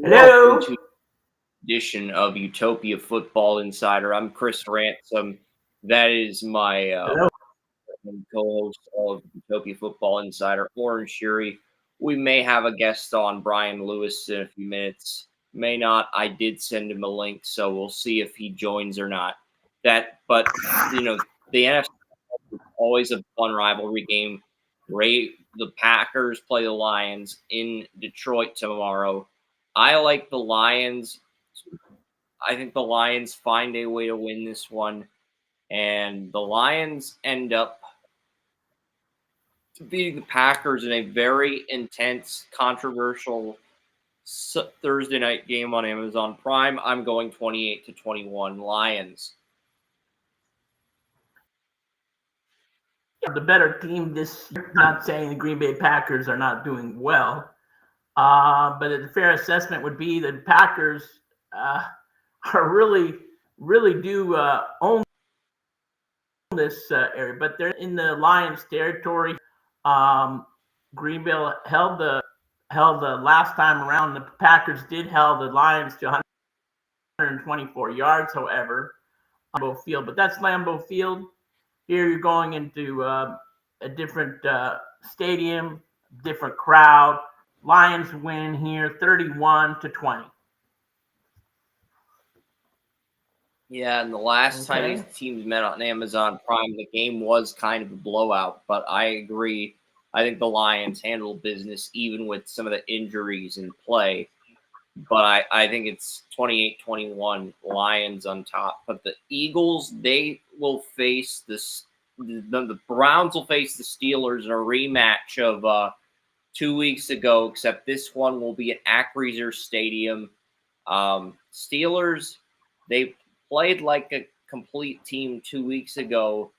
Welcome Hello. to the edition of Utopia Football Insider. I'm Chris Ransom. That is my Hello. co-host of Utopia Football Insider, Oren Shiri. We may have a guest on, Brian Lewis, in a few minutes. May not. I did send him a link, so we'll see if he joins or not. But the NFC is always a fun rivalry game. The Packers play the Lions in Detroit tomorrow. I like the Lions. I think the Lions find a way to win this one, and the Lions end up beating the Packers in a very intense, controversial Thursday night game on Amazon Prime. I'm going 28-21 Lions. The better team this year. Not saying the Green Bay Packers are not doing well, but a fair assessment would be that Packers are really do own this area, but they're in the Lions territory. Green Bay held the last time around. The Packers did held the Lions to 124 yards, however, on Lambeau Field. But that's Lambeau Field. Here you're going into a different stadium, different crowd. Lions win here 31-20. Yeah, and the last time these teams met on Amazon Prime, the game was kind of a blowout, but I agree. I think the Lions handle business even with some of the injuries in play. But I think it's 28-21 Lions on top. But the Eagles, they will face the Browns will face the Steelers in a rematch of 2 weeks ago, except this one will be at Acrisure Stadium. Steelers, they played like a complete team 2 weeks ago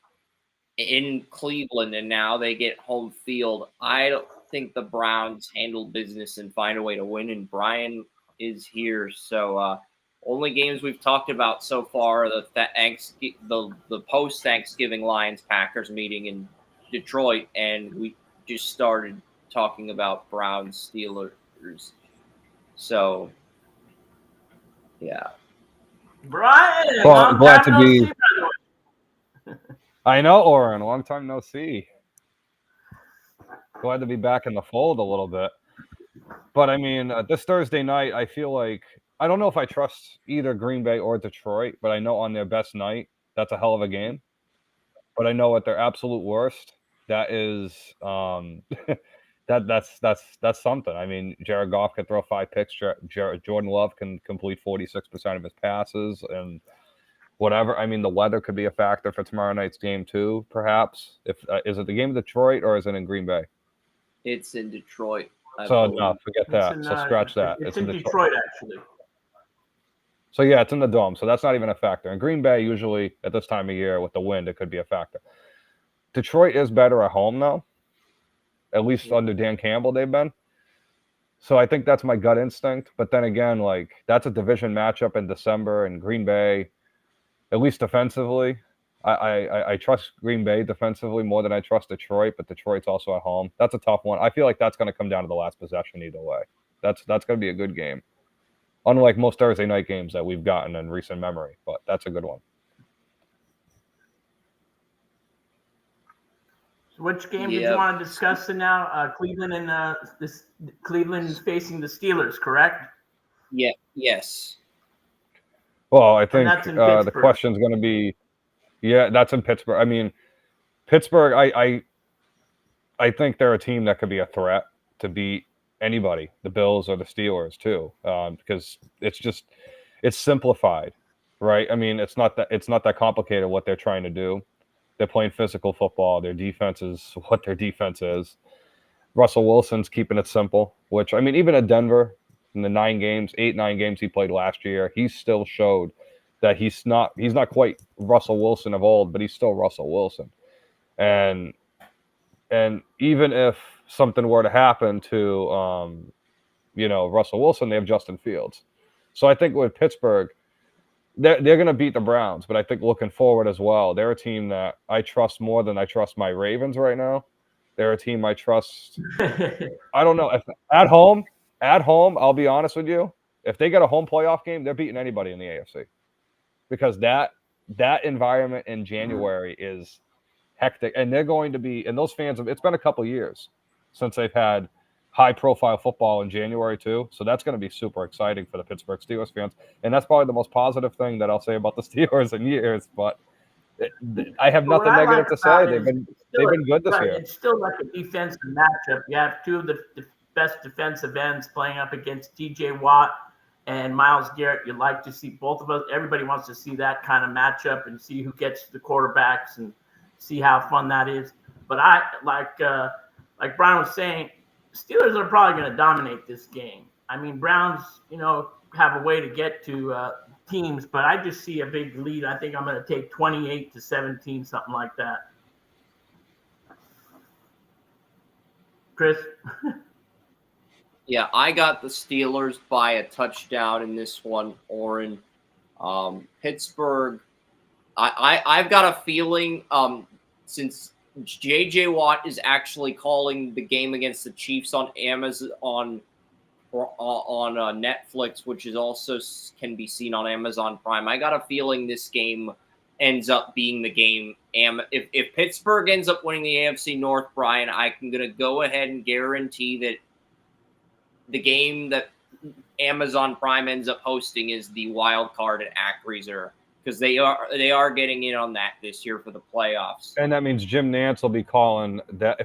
in Cleveland, and now they get home field. I don't think the Browns handle business and find a way to win, and Brian is here. So only games we've talked about so far are the post Thanksgiving Lions Packers meeting in Detroit, and we just started talking about Browns Steelers. So yeah. Brian, Well, I'm glad to be. See, I know, Oren. Long time no see. Glad to be back in the fold a little bit. But I mean, this Thursday night, I feel like I don't know if I trust either Green Bay or Detroit, but I know on their best night, that's a hell of a game. But I know at their absolute worst, that is that's something. I mean, Jared Goff can throw 5 picks. Jordan Love can complete 46% of his passes, and whatever. I mean, the weather could be a factor for tomorrow night's game too. Perhaps if is it the game in Detroit or is it in Green Bay? It's in Detroit. So no, forget that. So scratch that. It's in Detroit actually. So yeah, it's in the dome. So that's not even a factor. In Green Bay, usually at this time of year with the wind, it could be a factor. Detroit is better at home though. At least under Dan Campbell, they've been. So I think that's my gut instinct. But then again, like that's a division matchup in December in Green Bay. At least defensively, I trust Green Bay defensively more than I trust Detroit, but Detroit's also at home. That's a tough one. I feel like that's going to come down to the last possession either way. That's going to be a good game. Unlike most Thursday night games that we've gotten in recent memory, but that's a good one. So which game did you want to discuss now? Cleveland and Cleveland facing the Steelers, correct? Yeah. Yes. Well, I think the question's going to be, yeah, that's in Pittsburgh. I mean, Pittsburgh, I think they're a team that could be a threat to beat anybody, the Bills or the Steelers too, because it's simplified, right? I mean, it's not that complicated what they're trying to do. They're playing physical football. Their defense is what their defense is. Russell Wilson's keeping it simple, which I mean, even at Denver in the 9 games he played last year, he still showed that he's not quite Russell Wilson of old, but he's still Russell Wilson. And even if something were to happen to, Russell Wilson, they have Justin Fields. So I think with Pittsburgh, they're going to beat the Browns. But I think looking forward as well, they're a team that I trust more than I trust my Ravens right now. They're a team I trust. I don't know if at home, I'll be honest with you, If they get a home playoff game, they're beating anybody in the AFC, because that environment in January is hectic, and they're going to be. And those fans, it's been a couple years since they've had high-profile football in January too, so that's going to be super exciting for the Pittsburgh Steelers fans, and that's probably the most positive thing that I'll say about the Steelers in years. But I have nothing negative to say. They've been good this year. It's still like a defensive matchup. You have two of the best defensive ends playing up against T.J. Watt and Myles Garrett. You'd like to see both of us. Everybody wants to see that kind of matchup and see who gets the quarterbacks and see how fun that is. But I like Brian was saying, Steelers are probably going to dominate this game. I mean, Browns, have a way to get to teams, but I just see a big lead. I think I'm going to take 28-17, something like that. Chris? Yeah, I got the Steelers by a touchdown in this one, Oren. Pittsburgh, I've got a feeling since J.J. Watt is actually calling the game against the Chiefs on Amazon or on Netflix, which is also can be seen on Amazon Prime. I got a feeling this game ends up being the game. If Pittsburgh ends up winning the AFC North, Brian, I'm going to go ahead and guarantee that the game that Amazon Prime ends up hosting is the wild card at Acrisure, because they are getting in on that this year for the playoffs. And that means Jim Nantz will be calling that.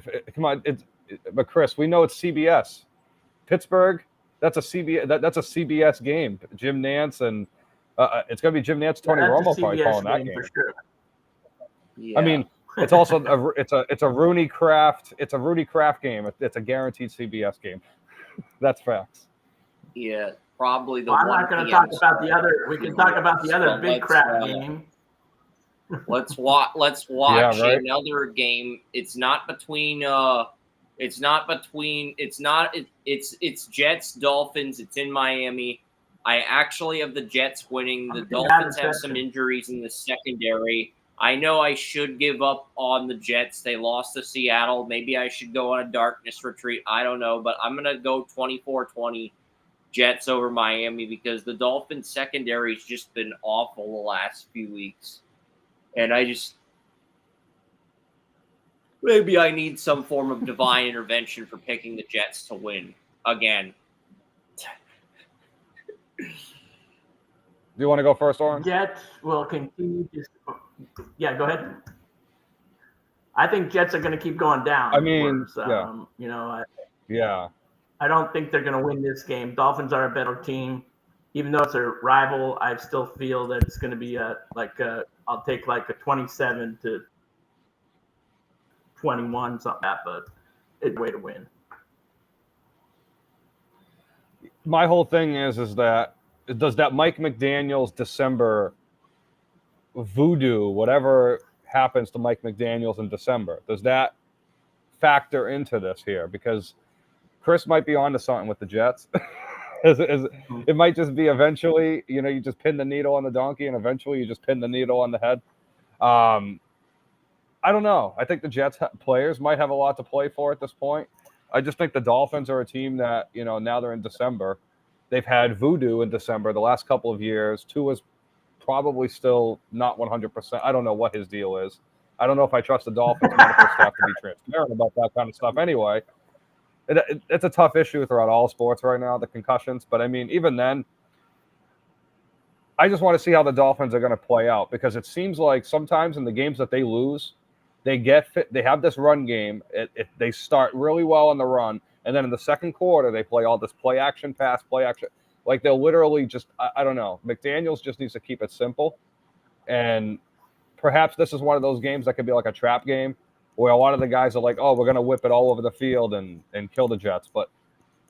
But Chris, we know it's CBS. Pittsburgh, that's a CBS game. Jim Nantz and it's going to be Jim Nantz, Tony Romo probably calling that game. For sure. Yeah. I mean, it's also it's a Rooney Kraft game. It's a guaranteed CBS game. That's facts. Yeah, probably the. Well, I'm not going to talk about the other. We can talk about the other big Kraft game. Let's watch another game. It's Jets Dolphins. It's in Miami. I actually have the Jets winning. The Dolphins have some injuries in the secondary. I know I should give up on the Jets. They lost to Seattle. Maybe I should go on a darkness retreat. I don't know, but I'm going to go 24-20 Jets over Miami, because the Dolphins secondary has just been awful the last few weeks. And maybe I need some form of divine intervention for picking the Jets to win again. Do you want to go first, Oren? Jets will continue to. Yeah, go ahead. I think Jets are going to keep going down. I mean, I don't think they're going to win this game. Dolphins are a better team. Even though it's a rival, I still feel that it's going to be I'll take like a 27-21, something like that, but it's a way to win. My whole thing is that does that Mike McDaniels December voodoo, whatever happens to Mike McDaniels in December, does that factor into this here? Because Chris might be onto something with the Jets. It might just be eventually, you just pin the needle on the donkey, and eventually you just pin the needle on the head. I don't know. I think the Jets players might have a lot to play for at this point. I just think the Dolphins are a team that, now they're in December. They've had voodoo in December the last couple of years. Tua's probably still not 100%. I don't know what his deal is. I don't know if I trust the Dolphins medical staff to be transparent about that kind of stuff anyway. It's a tough issue throughout all sports right now, the concussions. But, I mean, even then, I just want to see how the Dolphins are going to play out, because it seems like sometimes in the games that they lose, they get fit. They have this run game. They start really well on the run, and then in the second quarter, they play all this play action, pass, play action. Like, they'll literally just, I don't know. McDaniels just needs to keep it simple. And perhaps this is one of those games that could be like a trap game where a lot of the guys are like, oh, we're going to whip it all over the field and kill the Jets. But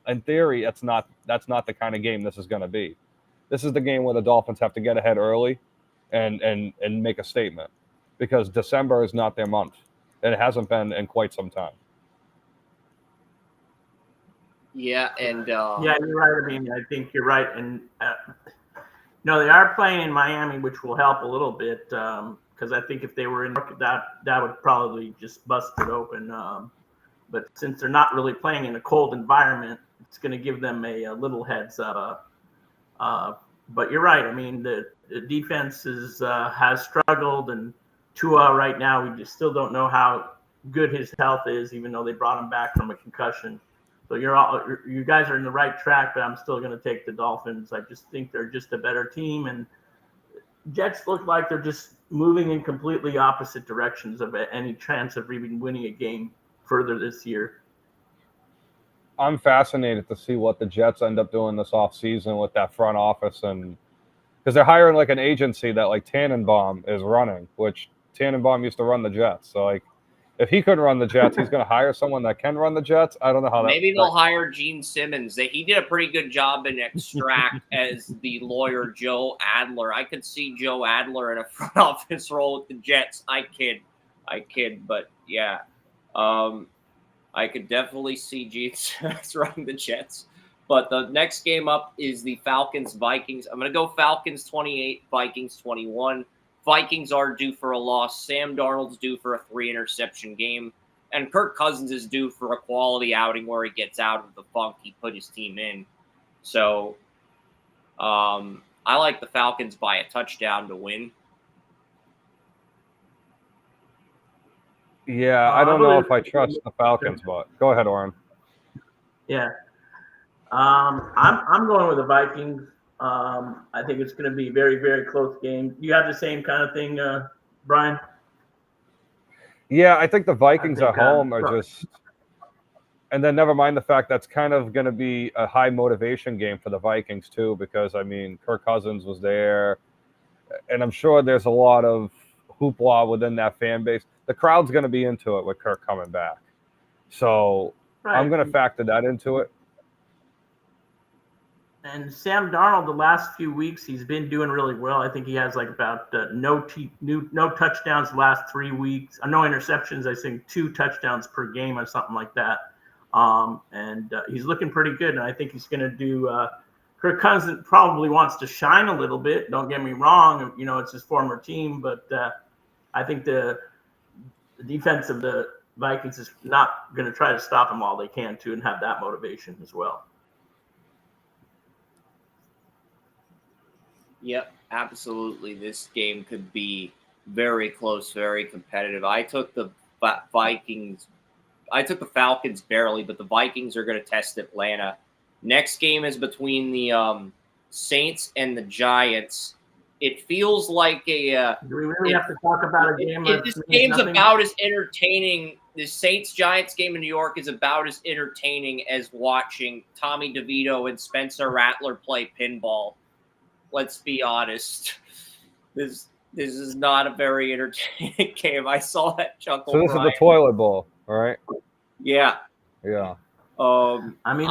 in theory, that's not the kind of game this is going to be. This is the game where the Dolphins have to get ahead early and make a statement, because December is not their month, and it hasn't been in quite some time. Yeah, and yeah, you're right. I mean, I think you're right, and they are playing in Miami, which will help a little bit, because I think if they were in that would probably just bust it open. But since they're not really playing in a cold environment, it's going to give them a little heads up. But you're right. I mean, the defense has struggled, and Tua right now, we just still don't know how good his health is, even though they brought him back from a concussion. So you guys are in the right track, but I'm still going to take the Dolphins. I just think they're just a better team, and Jets look like they're just moving in completely opposite directions of any chance of even winning a game further this year. I'm fascinated to see what the Jets end up doing this offseason with that front office, and because they're hiring like an agency that like Tannenbaum is running, which Tannenbaum used to run the Jets. So like, if he couldn't run the Jets, he's going to hire someone that can run the Jets. I don't know how that. Maybe they'll hire Gene Simmons. He did a pretty good job in Extract as the lawyer Joe Adler. I could see Joe Adler in a front office role with the Jets. I kid, but yeah, I could definitely see Gene Simmons running the Jets. But the next game up is the Falcons-Vikings. I'm going to go Falcons 28, Vikings 21. Vikings are due for a loss. Sam Darnold's due for a 3-interception game. And Kirk Cousins is due for a quality outing where he gets out of the funk he put his team in. So I like the Falcons by a touchdown to win. Yeah, I don't know if I trust the Falcons, but go ahead, Oren. Yeah. I'm going with the Vikings. I think it's going to be a very, very close game. You have the same kind of thing, Brian? Yeah, I think the Vikings at home are just – and then never mind the fact that's kind of going to be a high motivation game for the Vikings too, because, I mean, Kirk Cousins was there, and I'm sure there's a lot of hoopla within that fan base. The crowd's going to be into it with Kirk coming back. So I'm going to factor that into it. And Sam Darnold, the last few weeks, he's been doing really well. I think he has like about no touchdowns the last 3 weeks. No interceptions. I think 2 touchdowns per game or something like that. And he's looking pretty good. And I think he's going to do Kirk Cousins probably wants to shine a little bit. Don't get me wrong. You know, it's his former team. But I think the defense of the Vikings is not going to try to stop him all they can to and have that motivation as well. Yep, absolutely. This game could be very close, very competitive. I took the Vikings. I took the Falcons barely, but the Vikings are going to test Atlanta. Next game is between the Saints and the Giants. It feels like a. Do we really have to talk about a game? This game's about as entertaining. The Saints-Giants game in New York is about as entertaining as watching Tommy DeVito and Spencer Rattler play pinball. Let's be honest. This is not a very entertaining game. I saw that chuckle. So this is the toilet bowl, all right? Yeah. Yeah. I mean,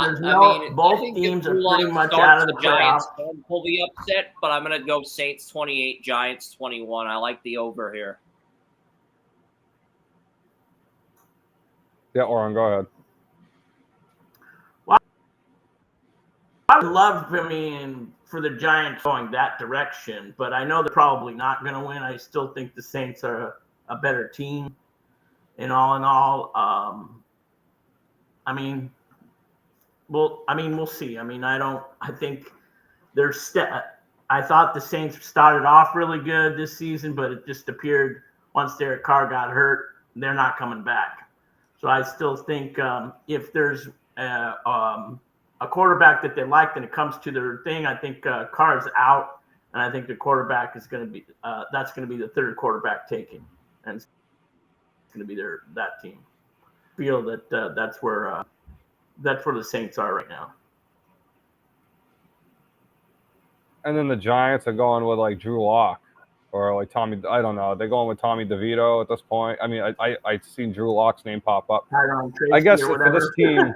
both teams are pretty much out of the Giants will be upset, but I'm going to go Saints 28, Giants 21. I like the over here. Yeah, Oren, go ahead. Well, I would love for the Giants going that direction, but I know they're probably not going to win. I still think the Saints are a better team. In all, we'll see. I think I thought the Saints started off really good this season, but it just appeared once Derek Carr got hurt, they're not coming back. So I still think if there's a quarterback that they like, then it comes to their thing. I think Carr is out, and I think the quarterback is going to be that's going to be the third quarterback taken, and it's going to be that team. I feel that that's where the Saints are right now. And then the Giants are going with like Drew Lock or like Tommy. I don't know. They're going with Tommy DeVito at this point. I mean, I've seen Drew Lock's name pop up. I guess for this team.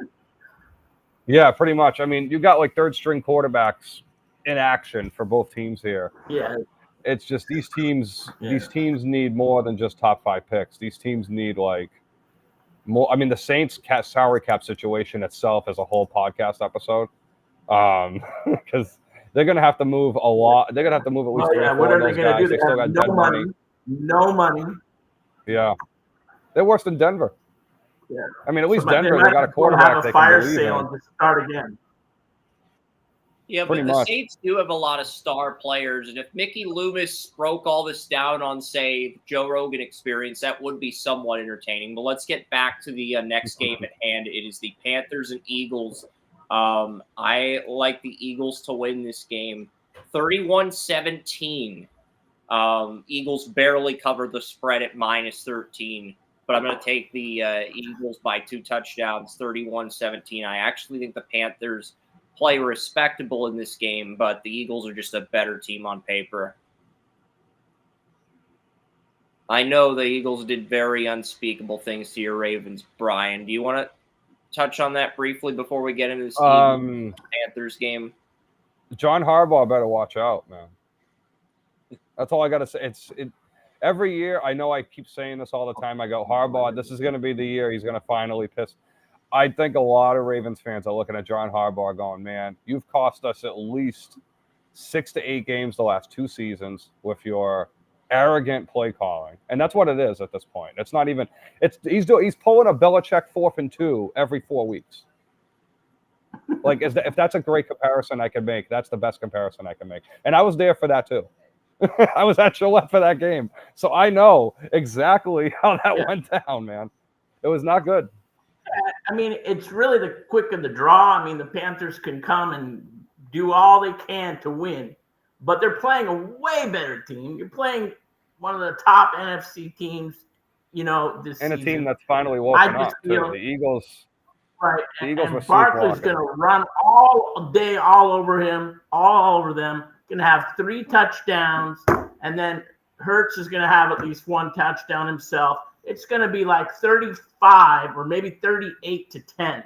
Yeah, pretty much. I mean, you got like third string quarterbacks in action for both teams here. Yeah. It's just these teams need more than just top 5 picks. These teams need like more. I mean, the Saints salary cap situation itself is a whole podcast episode. Because they're going to have to move a lot. They're going to have to move at least 3 or 4 of those guys. They still got dead money. No money. Yeah. They're worse than Denver. Yeah. I mean, at least Denver, they got a quarterback have a fire sale and just start again. Yeah, but the Saints do have a lot of star players, and if Mickey Loomis broke all this down on, say, the Joe Rogan Experience, that would be somewhat entertaining. But let's get back to the next game at hand. It is the Panthers and Eagles. I like the Eagles to win this game. 31-17. Eagles barely covered the spread at -13. But I'm going to take the Eagles by 2 touchdowns, 31-17. I actually think the Panthers play respectable in this game, but the Eagles are just a better team on paper. I know the Eagles did very unspeakable things to your Ravens, Brian. Do you want to touch on that briefly before we get into this Panthers game? John Harbaugh better watch out, man. That's all I got to say. Every year, I know I keep saying this all the time. I go, Harbaugh, this is going to be the year he's going to finally piss. I think a lot of Ravens fans are looking at John Harbaugh going, man, you've cost us at least 6 to 8 games the last 2 seasons with your arrogant play calling. And that's what it is at this point. It's not even – he's pulling a Belichick 4th and 2 every 4 weeks. Like, if that's a great comparison I can make, that's the best comparison I can make. And I was there for that too. I was at Gillette for that game. So I know exactly how that went down, man. It was not good. I mean, it's really the quick of the draw. I mean, the Panthers can come and do all they can to win, but they're playing a way better team. You're playing one of the top NFC teams, this season. And a team that's finally woken up, too. The Eagles. Right. The Eagles and Barkley's going to run all day, all over them. Going to have 3 touchdowns, and then Hurts is going to have at least 1 touchdown himself. It's going to be like 35 or maybe 38-10.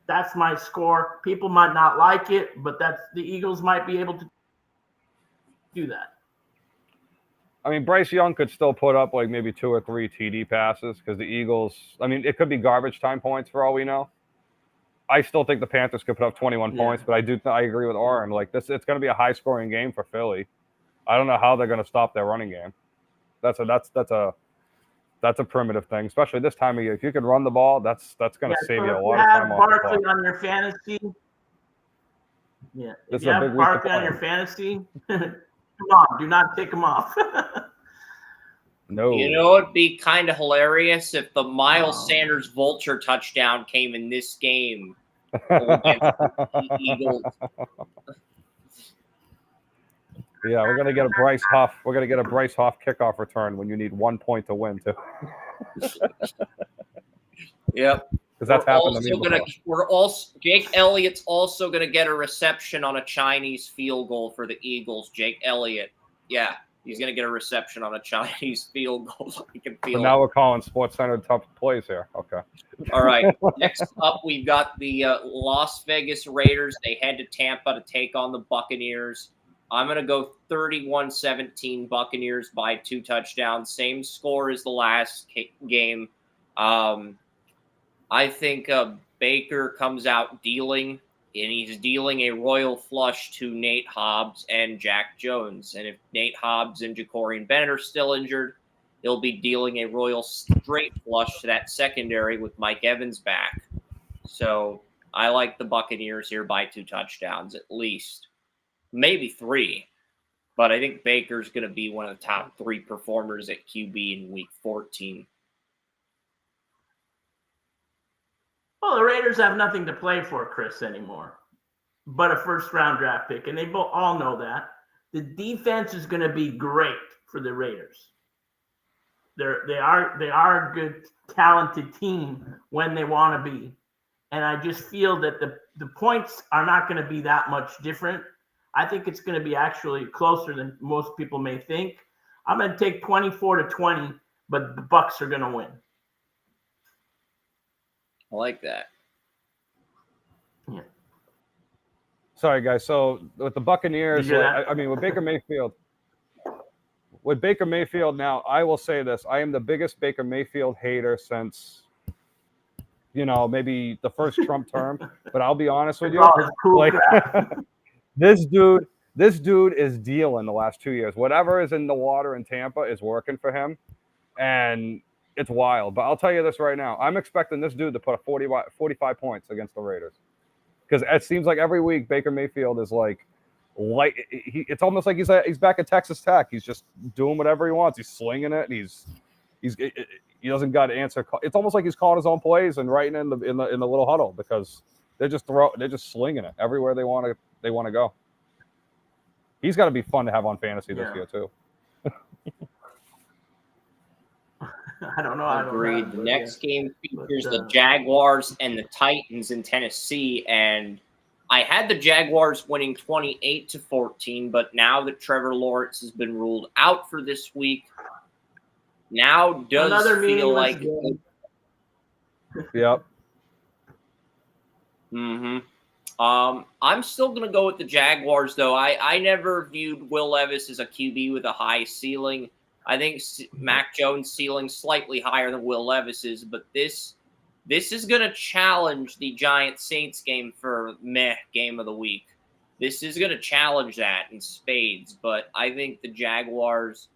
That's my score. People might not like it, but the Eagles might be able to do that. I mean, Bryce Young could still put up like maybe 2 or 3 TD passes because the Eagles, I mean, it could be garbage time points for all we know. I still think the Panthers could put up 21 points, but I agree with Oren. Like it's going to be a high-scoring game for Philly. I don't know how they're going to stop their running game. That's a primitive thing, especially this time of year. If you can run the ball, that's going to save you a lot of time off the clock. Barkley on your fantasy. Yeah, if you have Barkley on your fantasy, come on, do not take him off. No. You know, it'd be kind of hilarious if the Miles Sanders vulture touchdown came in this game against the Eagles. Yeah, we're gonna get a Bryce Huff. We're gonna get a Bryce Huff kickoff return when you need 1 point to win, too. Yep. Because that's happened to me. Jake Elliott's also gonna get a reception on a Chinese field goal for the Eagles. Jake Elliott. Yeah. He's going to get a reception on a Chinese field goal. I can feel now we're calling SportsCenter tough plays here. Okay. All right. Next up, we've got the Las Vegas Raiders. They head to Tampa to take on the Buccaneers. I'm going to go 31-17 Buccaneers by 2 touchdowns. Same score as the last game. I think Baker comes out dealing. And he's dealing a royal flush to Nate Hobbs and Jack Jones. And if Nate Hobbs and Jacorian Bennett are still injured, he'll be dealing a royal straight flush to that secondary with Mike Evans back. So I like the Buccaneers here by 2 touchdowns at least. Maybe 3. But I think Baker's going to be one of the top 3 performers at QB in Week 14. Well, the Raiders have nothing to play for, Chris, anymore, but a first-round draft pick, and they all know that. The defense is going to be great for the Raiders. They are a good, talented team when they want to be, and I just feel that the points are not going to be that much different. I think it's going to be actually closer than most people may think. I'm going to take 24-20, but the Bucs are going to win. I like that. Yeah. Sorry, guys. So with the Buccaneers, I mean, with Baker Mayfield now, I will say this. I am the biggest Baker Mayfield hater since, maybe the first Trump term. But I'll be honest with you. Cool this dude is dealing the last 2 years. Whatever is in the water in Tampa is working for him. And it's wild. But I'll tell you this right now. I'm expecting this dude to put 45 points against the Raiders. because it seems like every week Baker Mayfield is it's almost like he's back at Texas Tech. He's just doing whatever he wants. He's slinging it. He doesn't got to answer. It's almost like he's calling his own plays and writing in the little huddle because they're just slinging it everywhere they want to go. He's got to be fun to have on fantasy this year too. I don't know. Agreed. The next game features the Jaguars and the Titans in Tennessee, and I had the Jaguars winning 28-14, but now that Trevor Lawrence has been ruled out for this week, now does feel like Yep. I'm still going to go with the Jaguars, though. I never viewed Will Levis as a QB with a high ceiling. I think Mac Jones' ceiling slightly higher than Will Levis's, but this is going to challenge the Giants-Saints game for game of the week. This is going to challenge that in spades, but I think the Jaguars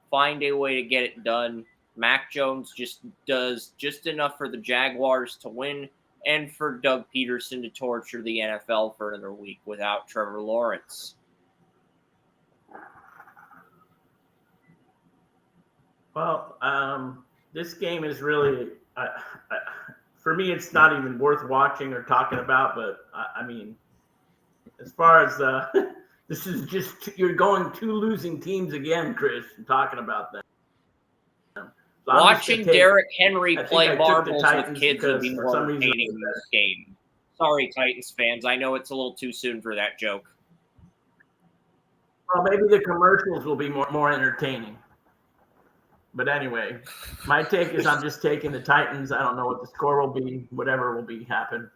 find a way to get it done. Mac Jones just does just enough for the Jaguars to win and for Doug Peterson to torture the NFL for another week without Trevor Lawrence. Well, this game is really, for me, it's not even worth watching or talking about. But I mean, as far as this is just, you're going two losing teams again, Chris, and talking about them. So watching Derrick Henry play marbles with kids would be more entertaining in this game. Sorry, Titans fans. I know it's a little too soon for that joke. Well, maybe the commercials will be more entertaining. But anyway, my take is I'm just taking the Titans. I don't know what the score will be. Whatever will be happen.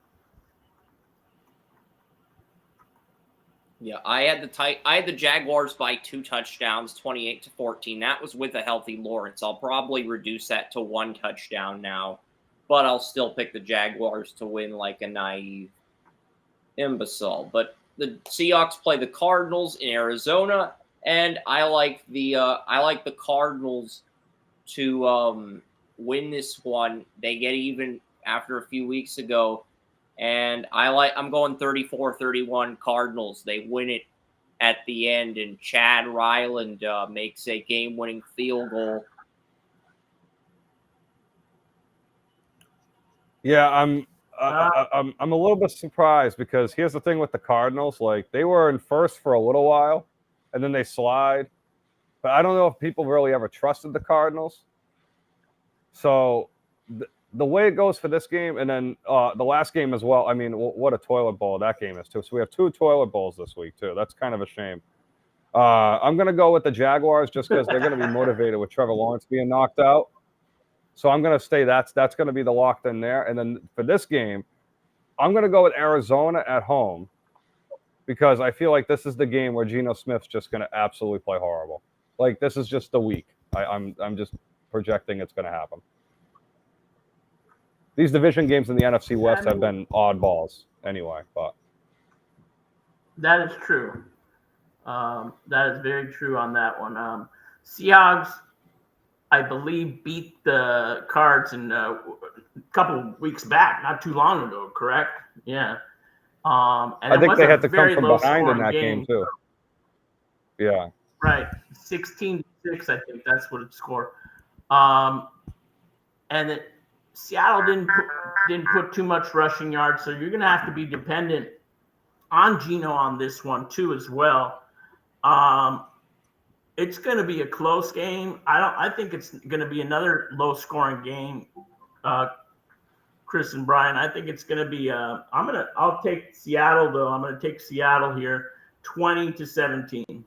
Yeah, I had the Jaguars by 2 touchdowns, 28-14. That was with a healthy Lawrence. I'll probably reduce that to 1 touchdown now, but I'll still pick the Jaguars to win like a naive imbecile. But the Seahawks play the Cardinals in Arizona, and I like the Cardinals to win this one. They get even after a few weeks ago, and I'm going 34-31 Cardinals. They win it at the end, and Chad Ryland makes a game-winning field goal. Yeah, I'm a little bit surprised because here's the thing with the Cardinals: like they were in first for a little while, and then they slide. But I don't know if people really ever trusted the Cardinals. So the way it goes for this game, and then the last game as well, I mean, what a toilet bowl that game is, too. So we have 2 toilet bowls this week, too. That's kind of a shame. I'm going to go with the Jaguars just because they're going to be motivated with Trevor Lawrence being knocked out. So I'm going to say that's going to be the locked in there. And then for this game, I'm going to go with Arizona at home because I feel like this is the game where Geno Smith's just going to absolutely play horrible. Like, this is just the week. I'm just projecting it's going to happen. These division games in the NFC West have been oddballs anyway. But that is true. That is very true on that one. Seahawks, I believe, beat the Cards in a couple of weeks back, not too long ago, correct? Yeah. And I think they had to come from behind in that game too. Yeah. Right. 16-6, I think that's what it scored. And Seattle didn't put too much rushing yards, so you're going to have to be dependent on Geno on this one too as well. It's going to be a close game. I think it's going to be another low-scoring game. Chris and Brian, I think it's going to be. I'll take Seattle though. I'm going to take Seattle here, 20-17.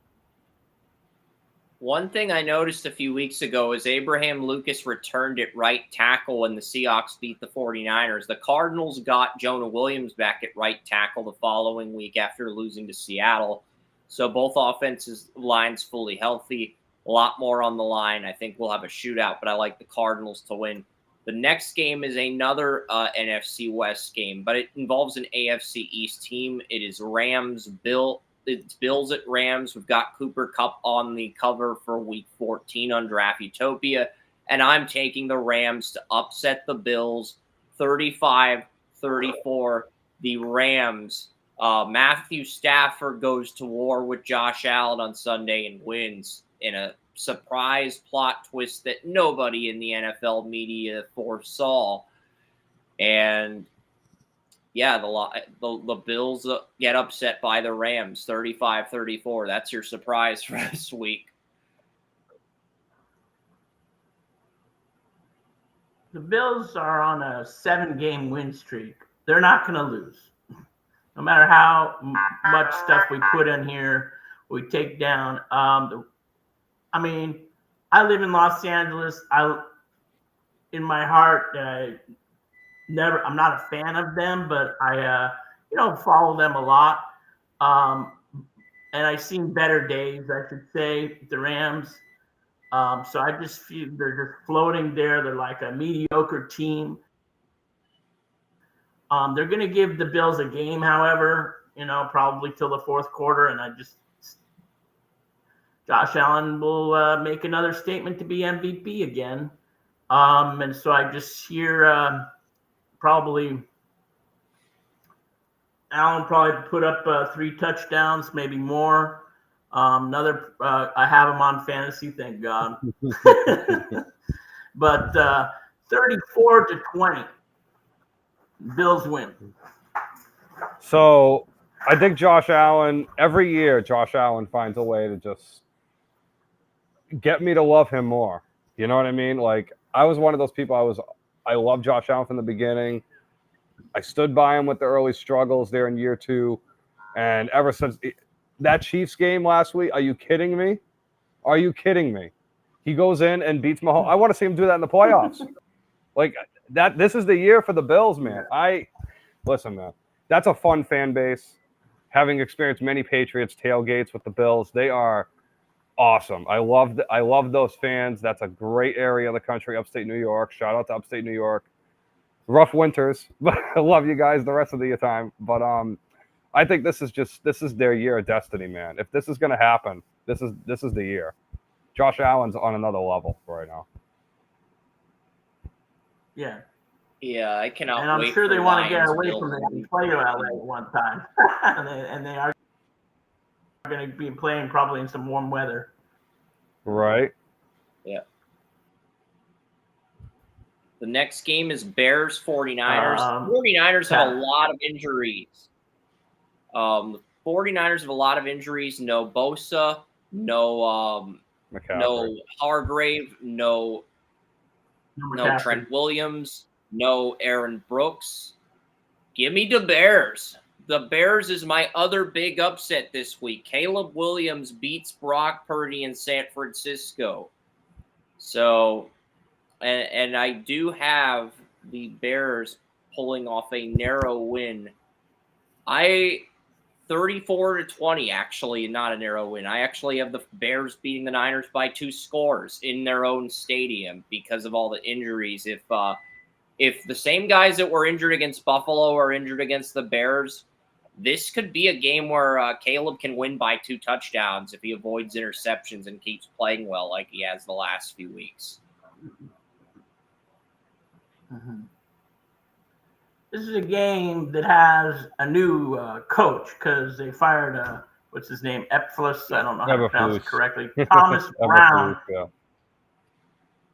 One thing I noticed a few weeks ago is Abraham Lucas returned at right tackle when the Seahawks beat the 49ers. The Cardinals got Jonah Williams back at right tackle the following week after losing to Seattle. So both offensive lines fully healthy, a lot more on the line. I think we'll have a shootout, but I like the Cardinals to win. The next game is another NFC West game, but it involves an AFC East team. It is It's Bills at Rams. We've got Cooper Kupp on the cover for Week 14 on Draft Utopia, and I'm taking the Rams to upset the Bills 35-34. the Rams. Matthew Stafford goes to war with Josh Allen on Sunday and wins in a surprise plot twist that nobody in the NFL media foresaw. And yeah, the Bills get upset by the Rams 35-34. That's your surprise for this week. The Bills are on a 7-game win streak. They're not going to lose. No matter how much stuff we put in here, we take down. I mean, I live in Los Angeles. In my heart, I'm not a fan of them, but I follow them a lot. And I've seen better days, I should say, the Rams. So I just feel they're just floating there. They're like a mediocre team. They're going to give the Bills a game, however, probably till the fourth quarter. And Josh Allen will make another statement to be MVP again. And so I just hear Allen probably put up 3 touchdowns, maybe more. I have him on fantasy, thank God. But 34-20, Bills win. So I think every year, Josh Allen finds a way to just get me to love him more. You know what I mean? Like, I was one of those people. I loved Josh Allen from the beginning. I stood by him with the early struggles there in year 2. And ever since that Chiefs game last week, are you kidding me? Are you kidding me? He goes in and beats Mahomes. I want to see him do that in the playoffs. Like that. This is the year for the Bills, man. Listen, man. That's a fun fan base. Having experienced many Patriots tailgates with the Bills, they are awesome. I love those fans. That's a great area of the country, upstate New York. Shout out to upstate New York. Rough winters, but I love you guys the rest of the time. But I think this is their year of destiny, man. If this is going to happen, this is the year. Josh Allen's on another level right now. Yeah. Yeah, I cannot wait. And I'm sure they want to get away from that and play to LA one time. and they are going to be playing probably in some warm weather. Right. Yeah. The next game is Bears 49ers. 49ers have a lot of injuries. 49ers have a lot of injuries. No Bosa, no Hargrave, no Trent Williams, no Aaron Brooks. Give me the Bears. The Bears is my other big upset this week. Caleb Williams beats Brock Purdy in San Francisco. So, and I do have the Bears pulling off a narrow win. 34-20, actually, not a narrow win. I actually have the Bears beating the Niners by 2 scores in their own stadium because of all the injuries. If the same guys that were injured against Buffalo are injured against the Bears, this could be a game where Caleb can win by 2 touchdowns if he avoids interceptions and keeps playing well like he has the last few weeks. Mm-hmm. This is a game that has a new coach because they fired what's his name? Eberflus. I don't know how to pronounce it correctly. Thomas Brown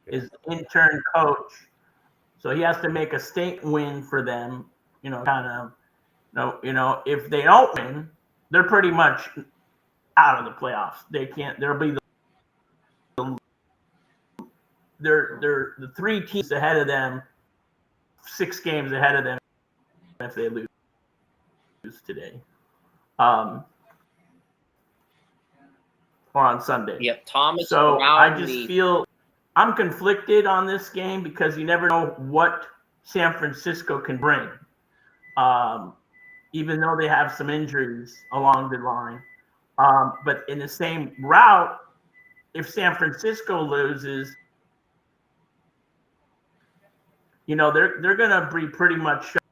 is the intern coach. So he has to make a state win for them, if they don't win, they're pretty much out of the playoffs. They can't, there'll be they're the 3 teams ahead of them, 6 games ahead of them if they lose today. Or on Sunday. Yep, Thomas So Brown, I just feel I'm conflicted on this game because you never know what San Francisco can bring. Even though they have some injuries along the line. But in the same route, if San Francisco loses, they're going to be pretty much shut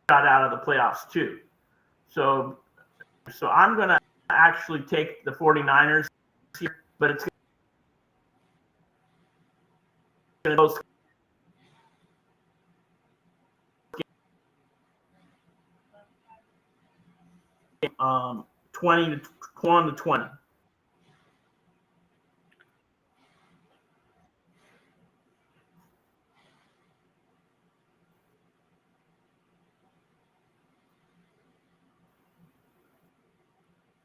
out of the playoffs too. So I'm going to actually take the 49ers here, but it's going to 21-20.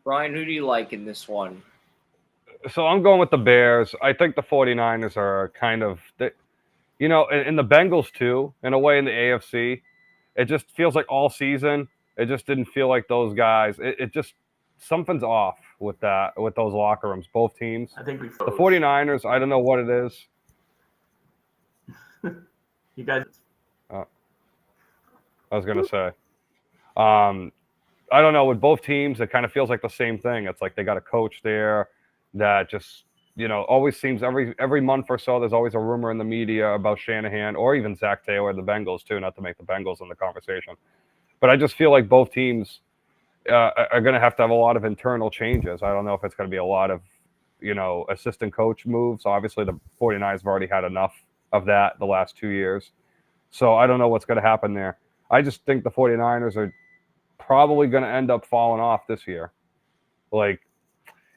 Brian, who do you like in this one? So I'm going with the Bears. I think the 49ers are kind of, in the Bengals too, in a way in the AFC. It just feels like all season, it just didn't feel like those guys. It just, something's off with those locker rooms, both teams. I think the 49ers, I don't know what it is. You guys. I was going to say. I don't know. With both teams, it kind of feels like the same thing. It's like they got a coach there that just, always seems every month or so, there's always a rumor in the media about Shanahan or even Zach Taylor, the Bengals too, not to make the Bengals in the conversation. But I just feel like both teams are going to have a lot of internal changes. I don't know if it's going to be a lot of, assistant coach moves. Obviously, the 49ers have already had enough of that the last 2 years. So I don't know what's going to happen there. I just think the 49ers are probably going to end up falling off this year. Like,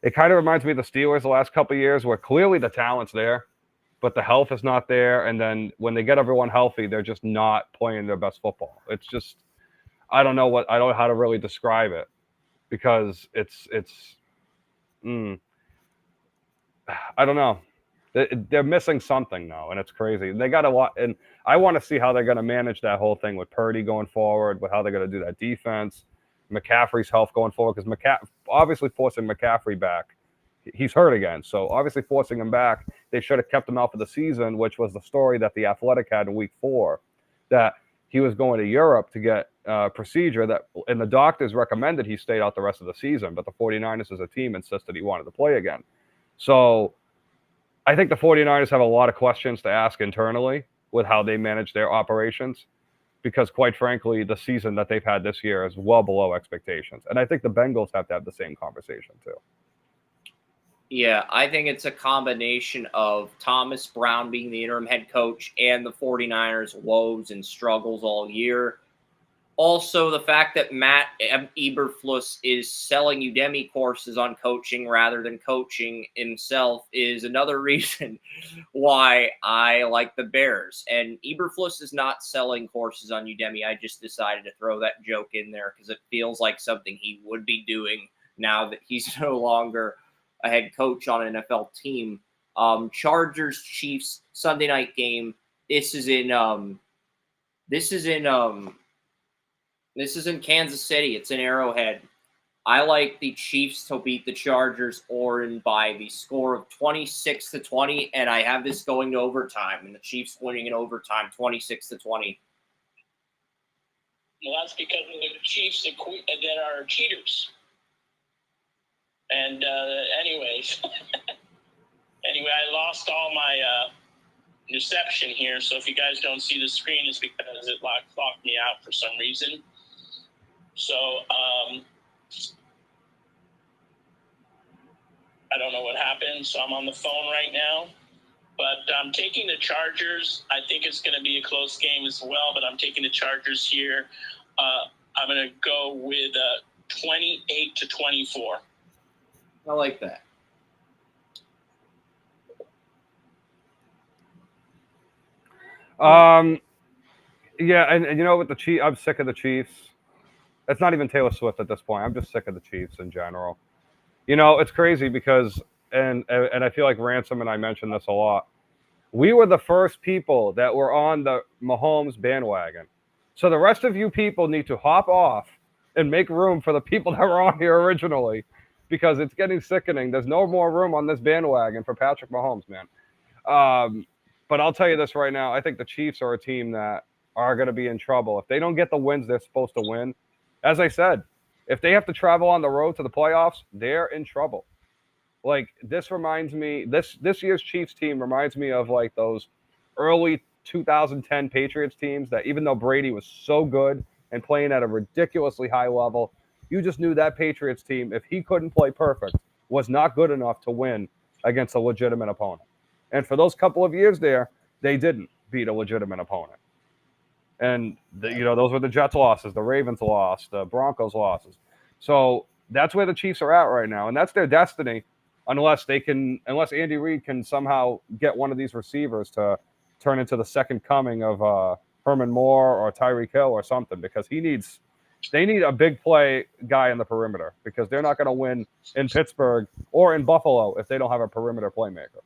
it kind of reminds me of the Steelers the last couple of years where clearly the talent's there, but the health is not there. And then when they get everyone healthy, they're just not playing their best football. It's just, I don't know how to really describe it because I don't know. They're missing something now, and it's crazy. They got a lot, and I want to see how they're going to manage that whole thing with Purdy going forward, with how they're going to do that defense, McCaffrey's health going forward, because obviously forcing McCaffrey back, he's hurt again. So obviously forcing him back, they should have kept him out for the season, which was the story that the Athletic had in week 4, that he was going to Europe to get a procedure and the doctors recommended he stayed out the rest of the season, but the 49ers as a team insisted he wanted to play again. So I think the 49ers have a lot of questions to ask internally with how they manage their operations because, quite frankly, the season that they've had this year is well below expectations. And I think the Bengals have to have the same conversation too. Yeah, I think it's a combination of Thomas Brown being the interim head coach and the 49ers' woes and struggles all year. Also, the fact that Matt Eberflus is selling Udemy courses on coaching rather than coaching himself is another reason why I like the Bears. And Eberflus is not selling courses on Udemy. I just decided to throw that joke in there because it feels like something he would be doing now that he's no longer a head coach on an NFL team. Chargers Chiefs Sunday night game. This is in Kansas City. It's in Arrowhead. I like the Chiefs to beat the Chargers by the score of 26-20, and I have this going to overtime, and the Chiefs winning in overtime, 26-20. Well, that's because of the Chiefs that are cheaters. And anyways, I lost all my reception here, so if you guys don't see the screen, it's because it locked me out for some reason. So I don't know what happened, so I'm on the phone right now. But I'm taking the Chargers. I think it's going to be a close game as well, but I'm taking the Chargers here. I'm going to go with 28-24. I like that. Yeah, and with the Chiefs, I'm sick of the Chiefs. It's not even Taylor Swift at this point. I'm just sick of the Chiefs in general. It's crazy because, and I feel like Ransom and I mentioned this a lot. We were the first people that were on the Mahomes bandwagon. So the rest of you people need to hop off and make room for the people that were on here originally because it's getting sickening. There's no more room on this bandwagon for Patrick Mahomes, man. But I'll tell you this right now. I think the Chiefs are a team that are going to be in trouble. If they don't get the wins they're supposed to win, as I said, if they have to travel on the road to the playoffs, they're in trouble. Like, this reminds me, this year's Chiefs team reminds me of like those early 2010 Patriots teams that even though Brady was so good and playing at a ridiculously high level, you just knew that Patriots team, if he couldn't play perfect, was not good enough to win against a legitimate opponent. And for those couple of years there, they didn't beat a legitimate opponent. And, those were the Jets losses, the Ravens lost, the Broncos losses. So that's where the Chiefs are at right now, and that's their destiny, unless Andy Reid can somehow get one of these receivers to turn into the second coming of Herman Moore or Tyreek Hill or something, because they need a big play guy in the perimeter, because they're not going to win in Pittsburgh or in Buffalo if they don't have a perimeter playmaker.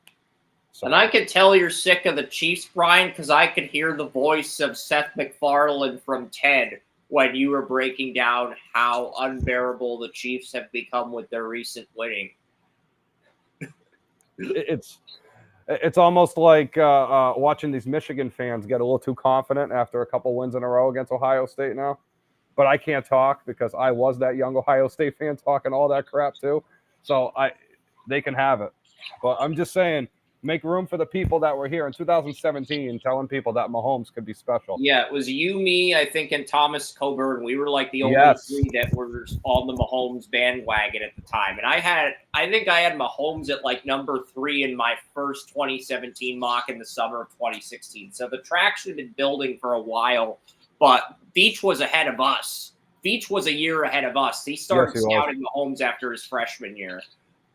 So. And I could tell you're sick of the Chiefs, Brian, because I could hear the voice of Seth MacFarlane from Ted when you were breaking down how unbearable the Chiefs have become with their recent winning. It's almost like watching these Michigan fans get a little too confident after a couple wins in a row against Ohio State now. But I can't talk because I was that young Ohio State fan talking all that crap too. So they can have it. But I'm just saying, make room for the people that were here in 2017 telling people that Mahomes could be special. Yeah, it was you, me, I think, and Thomas Coburn. We were like the only three that were on the Mahomes bandwagon at the time. And I think I had Mahomes at like number 3 in my first 2017 mock in the summer of 2016. So the traction had been building for a while, but Beach was ahead of us. Beach was a year ahead of us. He started scouting Mahomes after his freshman year.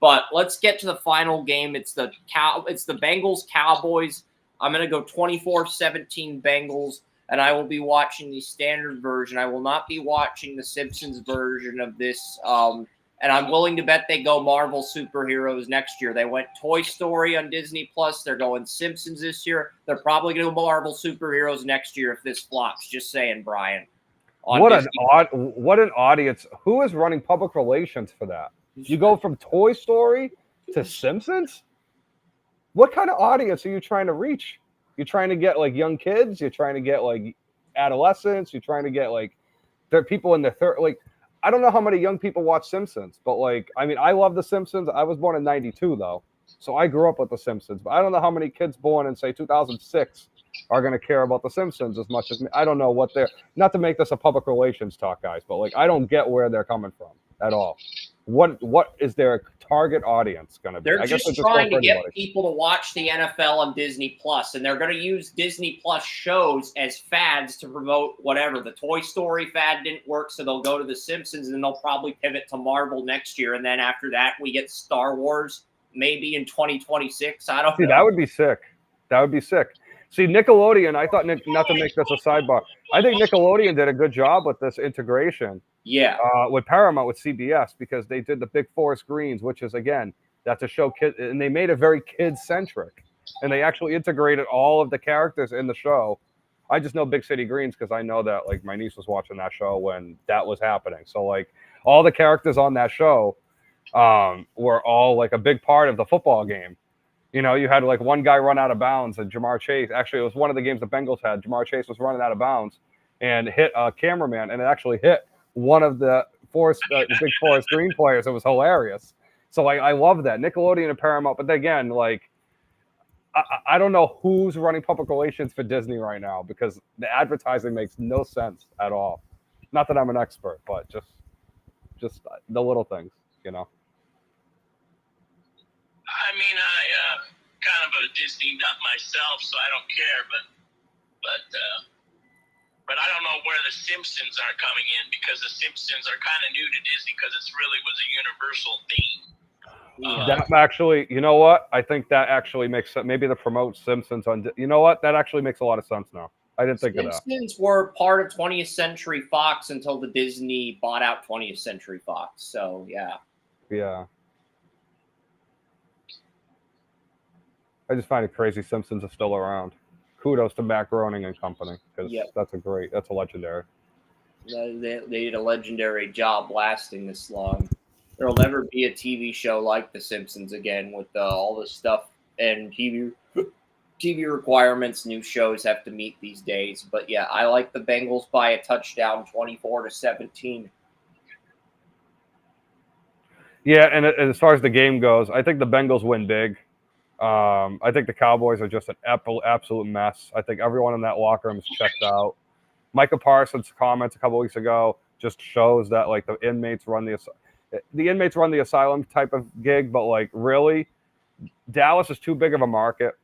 But let's get to the final game. It's the Bengals Cowboys. I'm going to go 24-17 Bengals, and I will be watching the standard version. I will not be watching the Simpsons version of this. And I'm willing to bet they go Marvel superheroes next year. They went Toy Story on Disney Plus. They're going Simpsons this year. They're probably going to go Marvel superheroes next year if this flops. Just saying, Brian. What an audience. Who is running public relations for that? You go from Toy Story to Simpsons? What kind of audience are you trying to reach? You're trying to get like young kids? You're trying to get like adolescents? You're trying to get like there are people in their third, like, I don't know how many young people watch Simpsons, but like, I mean, I love The Simpsons. I was born in 92 though. So I grew up with The Simpsons, but I don't know how many kids born in say 2006 are going to care about The Simpsons as much as me. I don't know what they're, not to make this a public relations talk, guys, but like, I don't get where they're coming from at all. What is their target audience going to be? They're just trying to get people to watch the NFL on Disney Plus, and they're going to use Disney Plus shows as fads to promote whatever. The Toy Story fad didn't work, so they'll go to The Simpsons, and then they'll probably pivot to Marvel next year, and then after that, we get Star Wars maybe in 2026. I don't know. That would be sick. That would be sick. See, Nickelodeon, I thought, not to make this a sidebar, I think Nickelodeon did a good job with this integration. Yeah. With Paramount, with CBS, because they did the Big Forest Greens, which is, again, that's a show kids, and they made it very kid-centric. And they actually integrated all of the characters in the show. I just know Big City Greens because I know that, like, my niece was watching that show when that was happening. So, like, all the characters on that show were all, like, a big part of the football game. You know, you had like one guy run out of bounds, and Jamar Chase, actually, it was one of the games the Bengals had. Jamar Chase was running out of bounds and hit a cameraman, and it actually hit one of the Big Forest Green players. It was hilarious. So I love that. Nickelodeon and Paramount. But again, like, I don't know who's running public relations for Disney right now, because the advertising makes no sense at all. Not that I'm an expert, but just the little things, you know. I mean, kind of a Disney nut myself, so I don't care. But I don't know where the Simpsons are coming in, because the Simpsons are kind of new to Disney because it really was a universal theme. That actually, you know what? I think that actually makes sense. Maybe to promote Simpsons on, you know what? That actually makes a lot of sense now. I didn't think of that. Simpsons were part of 20th Century Fox until the Disney bought out 20th Century Fox. So yeah. Yeah. I just find it crazy Simpsons are still around. Kudos to Matt Groening and company, because that's a legendary. They did a legendary job lasting this long. There'll never be a TV show like The Simpsons again, with all the stuff and TV requirements new shows have to meet these days. But yeah, I like the Bengals by a touchdown, 24-17. Yeah, and as far as the game goes, I think the Bengals win big. I think the Cowboys are just an absolute mess. I think everyone in that locker room is checked out. Micah Parsons' comments a couple weeks ago just shows that, like, the inmates run the asylum type of gig, but, like, really, Dallas is too big of a market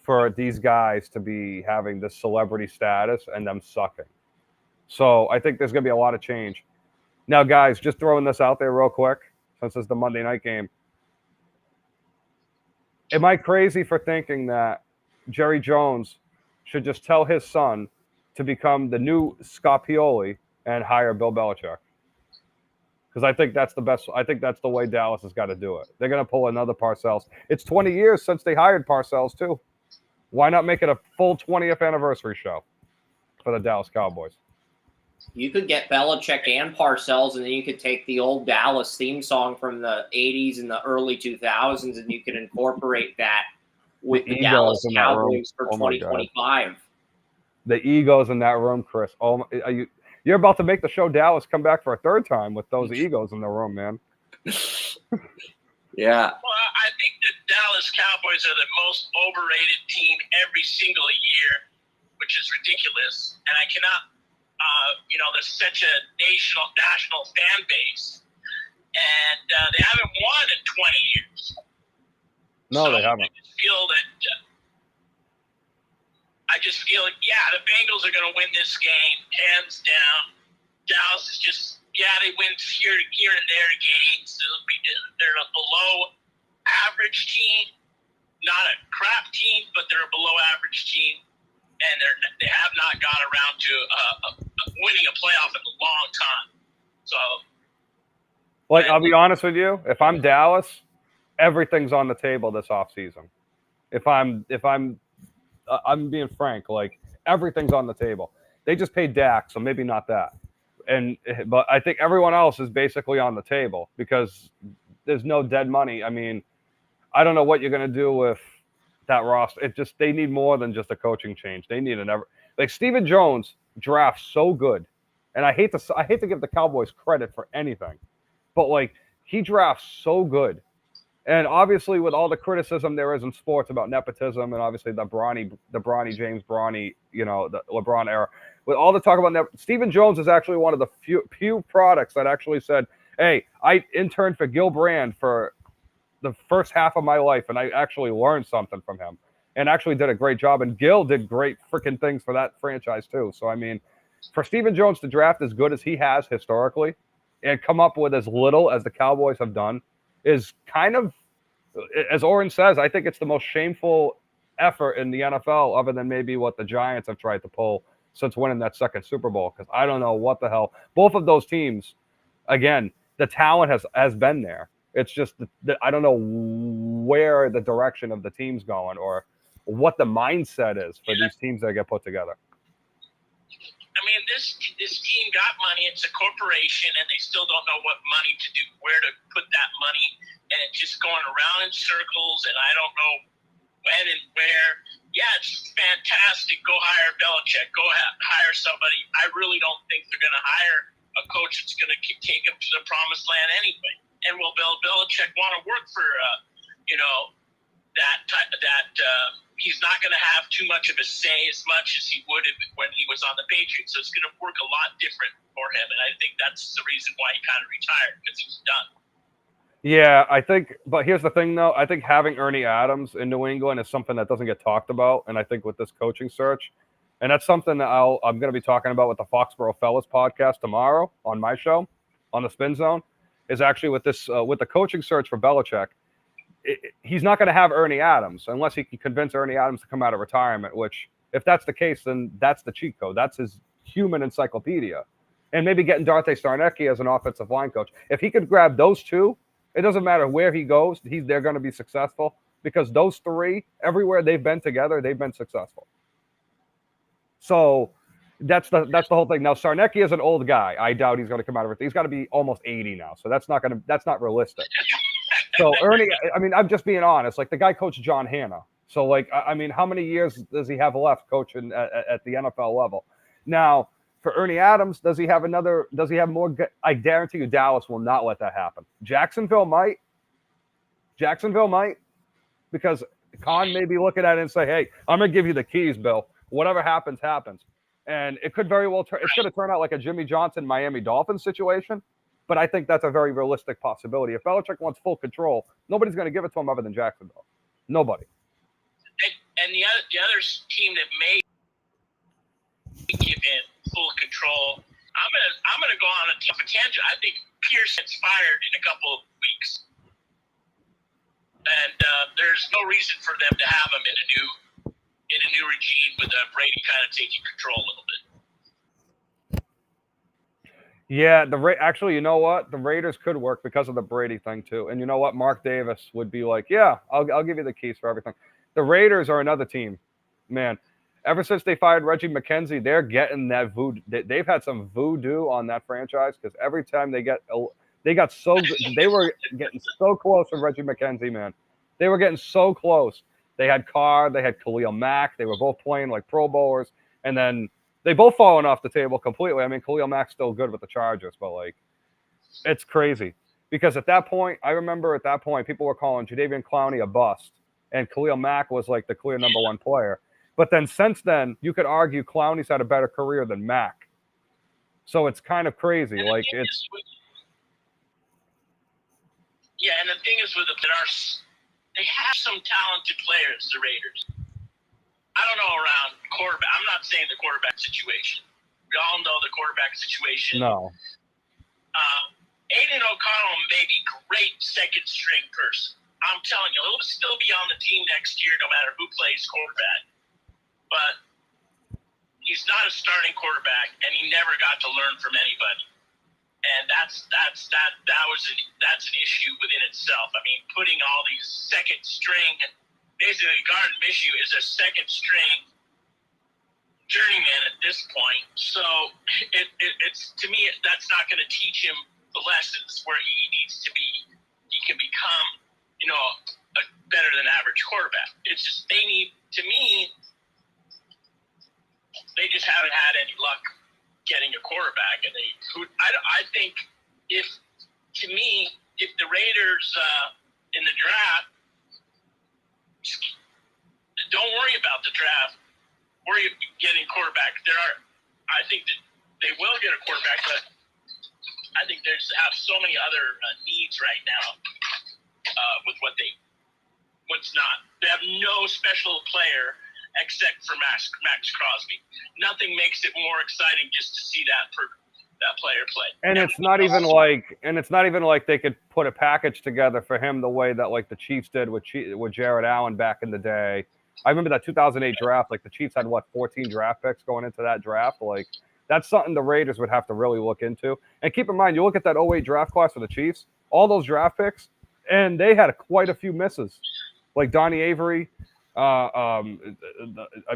for these guys to be having this celebrity status and them sucking. So I think there's going to be a lot of change. Now, guys, just throwing this out there real quick, since it's the Monday night game. Am I crazy for thinking that Jerry Jones should just tell his son to become the new Scott Pioli and hire Bill Belichick? Because I think that's the best. I think that's the way Dallas has got to do it. They're going to pull another Parcells. It's 20 years since they hired Parcells, too. Why not make it a full 20th anniversary show for the Dallas Cowboys? You could get Belichick and Parcells, and then you could take the old Dallas theme song from the 80s and the early 2000s, and you could incorporate that with the Dallas Cowboys for 2025. The egos in that room, Chris. Oh, you're about to make the show Dallas come back for a third time with those egos in the room, man. Yeah. Well, I think the Dallas Cowboys are the most overrated team every single year, which is ridiculous. And I cannot, there's such a national fan base, and they haven't won in 20 years. No, they haven't. I just feel like, the Bengals are going to win this game, hands down. Dallas is just, they win here and there games. They're a below average team, not a crap team, but they're a below average team, and they have not got around to winning a playoff in a long time. So, I'll be honest with you. If I'm Dallas, everything's on the table this offseason. If I'm being frank, everything's on the table. They just paid Dak, so maybe not that. But I think everyone else is basically on the table because there's no dead money. I mean, I don't know what you're going to do with that roster. They need more than just a coaching change. They need Stephen Jones drafts so good, and I hate to give the Cowboys credit for anything, but he drafts so good. And obviously, with all the criticism there is in sports about nepotism, and obviously the Bronny James, the LeBron era, with all the talk about Stephen Jones is actually one of the few products that actually said, "Hey, I interned for Gil Brand for the first half of my life, and I actually learned something from him, and actually did a great job." And Gil did great freaking things for that franchise too. So I mean, for Stephen Jones to draft as good as he has historically, and come up with as little as the Cowboys have done, is kind of, as Oren says, I think it's the most shameful effort in the NFL, other than maybe what the Giants have tried to pull since winning that second Super Bowl. Because I don't know what the hell. Both of those teams, again, the talent has been there. It's just I don't know where the direction of the team's going or what the mindset is for these teams that get put together. I mean, this team got money. It's a corporation, and they still don't know what money to do, where to put that money, and it's just going around in circles, and I don't know when and where. Yeah, it's fantastic. Go hire Belichick. Go hire somebody. I really don't think they're going to hire a coach that's going to take them to the promised land anyway. And will Belichick want to work for, he's not going to have too much of a say as much as he would when he was on the Patriots. So it's going to work a lot different for him. And I think that's the reason why he kind of retired, because he's done. Yeah, I think, but here's the thing, though. I think having Ernie Adams in New England is something that doesn't get talked about. And I think with this coaching search, and that's something that I'm going to be talking about with the Foxborough Fellas podcast tomorrow on my show, on the Spin Zone, is actually with this, with the coaching search for Belichick. He's not going to have Ernie Adams unless he can convince Ernie Adams to come out of retirement, which, if that's the case, then that's the cheat code. That's his human encyclopedia. And maybe getting Dante Starnecki as an offensive line coach. If he could grab those two, it doesn't matter where he goes, they're going to be successful, because those three, everywhere they've been together, they've been successful. So that's the whole thing. Now, Starnecki is an old guy. I doubt he's going to come out of it. He's got to be almost 80 now. So that's not realistic. So Ernie, I mean, I'm just being honest. The guy coached John Hanna. So I mean, how many years does he have left coaching at the NFL level? Now, for Ernie Adams, does he have more? I guarantee you Dallas will not let that happen. Jacksonville might, because Khan may be looking at it and say, "Hey, I'm going to give you the keys, Bill. Whatever happens, happens." And it could very well it's going to turn out like a Jimmy Johnson Miami Dolphins situation. But I think that's a very realistic possibility. If Belichick wants full control, nobody's going to give it to him other than Jacksonville. Nobody. And the other team that may give him full control, I'm gonna go on a tangent. I Pierce gets fired in a couple of weeks, and there's no reason for them to have him in a new regime with Brady kind of taking control a little bit. Yeah, actually, you know what? The Raiders could work because of the Brady thing too. And you know what? Mark Davis would be like, "Yeah, I'll give you the keys for everything." The Raiders are another team, man. Ever since they fired Reggie McKenzie, they're getting that voodoo. They've had some voodoo on that franchise because every time they got so good. They were getting so close with Reggie McKenzie, man. They were getting so close. They had Carr, they had Khalil Mack. They were both playing like Pro Bowlers, and then they both fallen off the table completely. I mean, Khalil Mack's still good with the Chargers, but like, it's crazy because at that point, I remember at that point, people were calling Jadeveon Clowney a bust, and Khalil Mack was like the clear number one player. But then since then, you could argue Clowney's had a better career than Mack. So it's kind of crazy. And like it's. Yeah, and the thing is with they have some talented players, the Raiders. I don't know around quarterback. I'm not saying the quarterback situation. We all know the quarterback situation. No. Aiden O'Connell may be great second string person. I'm telling you, he'll still be on the team next year no matter who plays quarterback. But he's not a starting quarterback, and he never got to learn from anybody. And that's an issue within itself. I mean, putting all these second string, basically Gardner Minshew is a second string journeyman at this point. So it's to me that's not going to teach him the lessons where he needs to be. He can become, a better than average quarterback. It's just they just haven't had any luck getting a quarterback, and I think if the Raiders in the draft, don't worry about the draft. Worry about getting quarterback. I think that they will get a quarterback, but I think they have so many other needs right now with what's not. They have no special player except for Max Crosby. Nothing makes it more exciting just to see that player play. And it's not even like they could put a package together for him the way that like the Chiefs did with Jared Allen back in the day. I remember that 2008 draft. Like the Chiefs had 14 draft picks going into that draft. Like that's something the Raiders would have to really look into. And keep in mind, you look at that 08 draft class for the Chiefs, all those draft picks, and they had quite a few misses, like Donnie Avery. I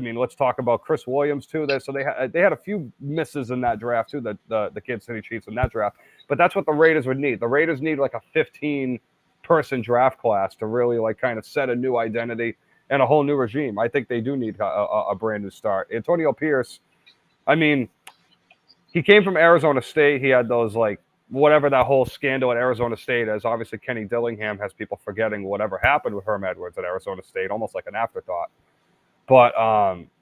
mean, let's talk about Chris Williams too. So they had a few misses in that draft too. The Kansas City Chiefs in that draft, but that's what the Raiders would need. The Raiders need like a 15-person draft class to really like kind of set a new identity and a whole new regime. I think they do need a brand new start. Antonio Pierce, I mean, he came from Arizona State. He had those like whatever that whole scandal at Arizona State is. Obviously, Kenny Dillingham has people forgetting whatever happened with Herm Edwards at Arizona State, almost like an afterthought. But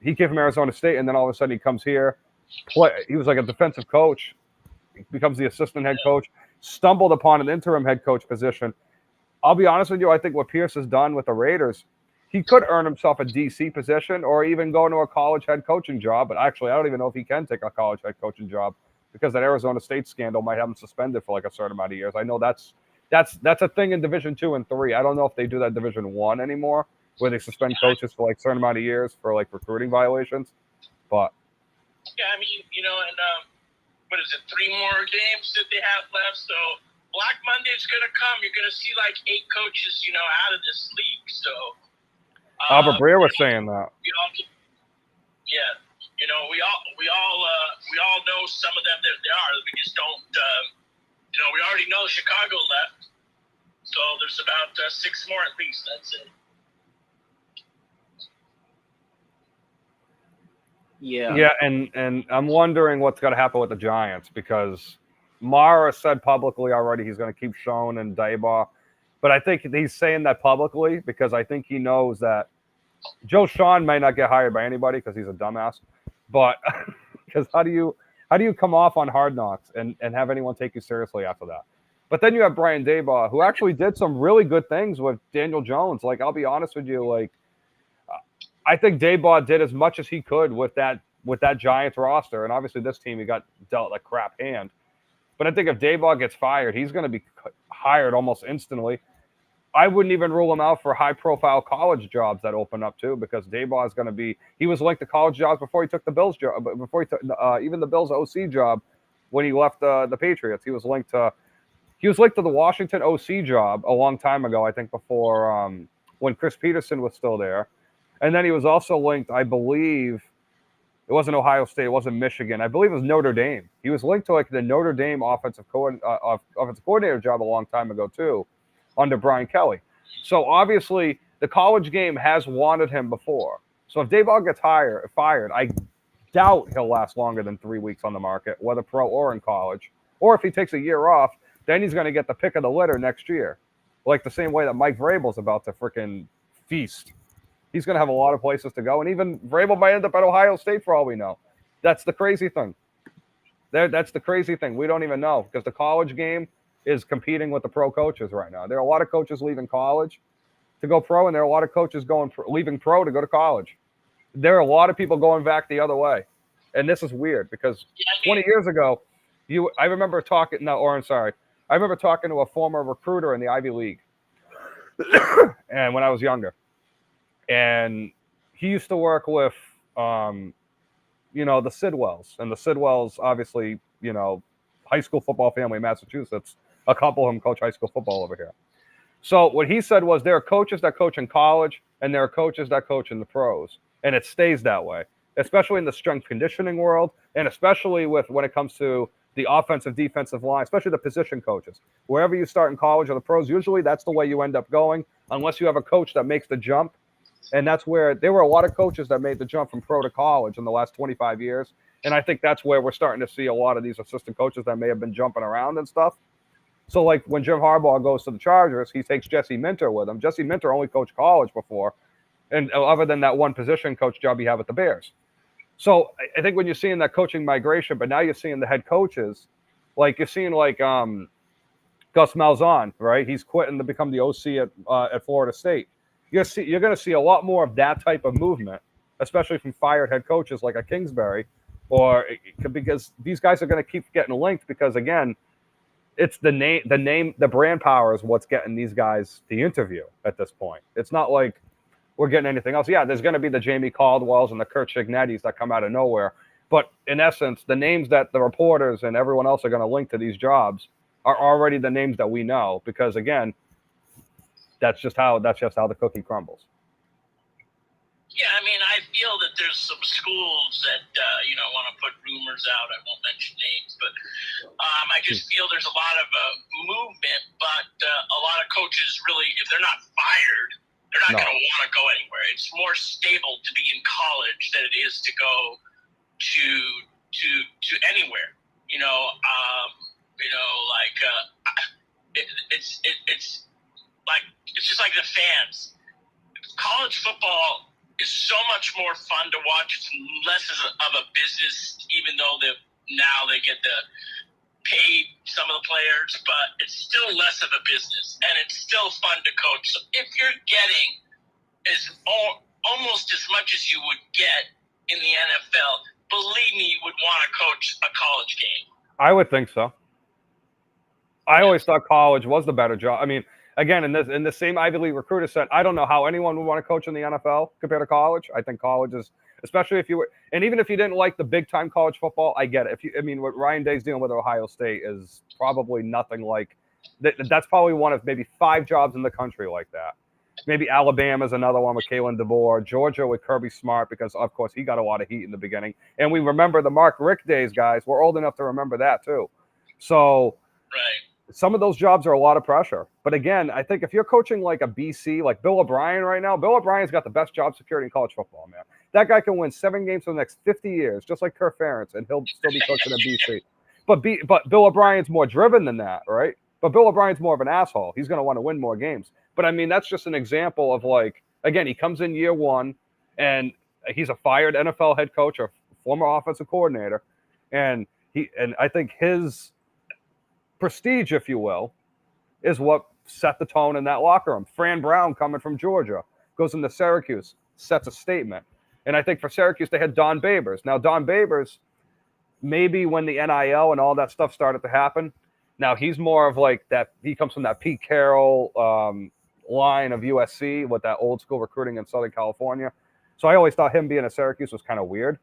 he came from Arizona State, and then all of a sudden he comes here. He was like a defensive coach. He becomes the assistant head coach. Stumbled upon an interim head coach position. I'll be honest with you. I think what Pierce has done with the Raiders, he could earn himself a DC position or even go into a college head coaching job. But actually, I don't even know if he can take a college head coaching job, because that Arizona State scandal might have him suspended for like a certain amount of years. I know that's a thing in Division 2 and 3. I don't know if they do that Division 1 anymore, where they suspend coaches for like a certain amount of years for like recruiting violations. But yeah, I mean, and what is it? 3 more games that they have left. So Black Monday's gonna come. You're gonna see like 8 coaches, out of this league. So Albert Breer was saying that. Yeah. We all know some of them that they are. We just don't. We already know Chicago left, so there's about 6 more at least. That's it. Yeah. Yeah, and I'm wondering what's going to happen with the Giants, because Mara said publicly already he's going to keep Schoen and Daboll, but I think he's saying that publicly because I think he knows that Joe Schoen may not get hired by anybody because he's a dumbass. But because how do you come off on Hard Knocks and have anyone take you seriously after that? But then you have Brian Daboll, who actually did some really good things with Daniel Jones. Like, I'll be honest with you, like I think Daboll did as much as he could with that Giants roster, and obviously this team he got dealt a crap hand. But I think if Daboll gets fired, he's going to be hired almost instantly. I wouldn't even rule him out for high-profile college jobs that open up too, because Daboll is going to be. He was linked to college jobs before he took the Bills job, before he took even the Bills OC job when he left the Patriots. He was linked to the Washington OC job a long time ago. I think before when Chris Peterson was still there, and then he was also linked, I believe. It wasn't Ohio State. It wasn't Michigan. I believe it was Notre Dame. He was linked to like the Notre Dame offensive coordinator job a long time ago too, under Brian Kelly. So obviously the college game has wanted him before. So if Daboll gets fired, I doubt he'll last longer than 3 weeks on the market, whether pro or in college. Or if he takes a year off, then he's going to get the pick of the litter next year, like the same way that Mike Vrabel's about to freaking feast. He's going to have a lot of places to go, and even Vrabel might end up at Ohio State for all we know. That's the crazy thing. That's the crazy thing. We don't even know, because the college game is competing with the pro coaches right now. There are a lot of coaches leaving college to go pro, and there are a lot of coaches leaving pro to go to college. There are a lot of people going back the other way, and this is weird because 20 years ago, I remember talking to a former recruiter in the Ivy League, and when I was younger. And he used to work with, the Sidwells. And the Sidwells, obviously, high school football family in Massachusetts. A couple of them coach high school football over here. So what he said was there are coaches that coach in college, and there are coaches that coach in the pros. And it stays that way, especially in the strength conditioning world, and especially when it comes to the offensive, defensive line, especially the position coaches. Wherever you start in college or the pros, usually that's the way you end up going, unless you have a coach that makes the jump. And that's where there were a lot of coaches that made the jump from pro to college in the last 25 years. And I think that's where we're starting to see a lot of these assistant coaches that may have been jumping around and stuff. So like when Jim Harbaugh goes to the Chargers, he takes Jesse Minter with him. Jesse Minter only coached college before, and other than that one position coach job he had with the Bears. So I think when you're seeing that coaching migration, but now you're seeing the head coaches, like you're seeing like Gus Malzahn, right? He's quitting to become the OC at Florida State. You're going to see a lot more of that type of movement, especially from fired head coaches like a Kingsbury, because these guys are going to keep getting linked because, again, it's the brand power is what's getting these guys the interview at this point. It's not like we're getting anything else. Yeah, there's going to be the Jamie Caldwells and the Kurt Chignettis that come out of nowhere. But in essence, the names that the reporters and everyone else are going to link to these jobs are already the names that we know because, again, that's just how the cookie crumbles. Yeah, I mean, I feel that there's some schools that want to put rumors out. I won't mention names, but I just feel there's a lot of movement. But a lot of coaches really, if they're not fired, they're not going to want to go anywhere. It's more stable to be in college than it is to go to anywhere. It's just like the fans. College football is so much more fun to watch. It's less of a business, even though now they get to pay some of the players, but it's still less of a business, and it's still fun to coach. So if you're getting almost as much as you would get in the NFL, believe me, you would want to coach a college game. I would think so. I always thought college was the better job. I mean, again, in the same Ivy League recruiter said, I don't know how anyone would want to coach in the NFL compared to college. I think college is, especially if you were, and even if you didn't like the big time college football, I get it. What Ryan Day's dealing with at Ohio State is probably nothing like that. That's probably one of maybe 5 jobs in the country like that. Maybe Alabama's another one with Kalen DeBoer, Georgia with Kirby Smart, because of course he got a lot of heat in the beginning. And we remember the Mark Richt days, guys. We're old enough to remember that too. So some of those jobs are a lot of pressure. But again, I think if you're coaching like a BC, like Bill O'Brien right now, Bill O'Brien's got the best job security in college football, man. That guy can win 7 games for the next 50 years, just like Kirk Ferentz, and he'll still be coaching at BC. But Bill O'Brien's more driven than that, right? But Bill O'Brien's more of an asshole. He's going to want to win more games. But I mean, that's just an example of like, again, he comes in year 1 and he's a fired NFL head coach or former offensive coordinator. And I think his prestige, if you will, is what set the tone in that locker room. Fran Brown coming from Georgia, goes into Syracuse, sets a statement. And I think for Syracuse, they had Don Babers. Now, Don Babers maybe when the NIL and all that stuff started to happen. Now he's more of like that. He comes from that Pete Carroll line of USC with that old school recruiting in Southern California. So I always thought him being at Syracuse was kind of weird.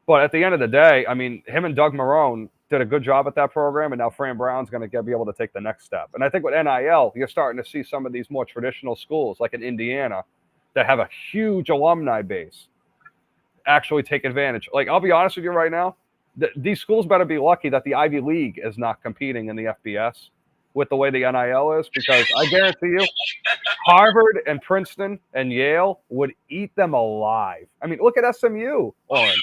But at the end of the day, I mean, him and Doug Marrone did a good job at that program, and now Fran Brown's going to be able to take the next step. And I think with NIL, you're starting to see some of these more traditional schools, like in Indiana, that have a huge alumni base, actually take advantage. Like, I'll be honest with you right now, these schools better be lucky that the Ivy League is not competing in the FBS with the way the NIL is, because I guarantee you, Harvard and Princeton and Yale would eat them alive. I mean, look at SMU, Oren.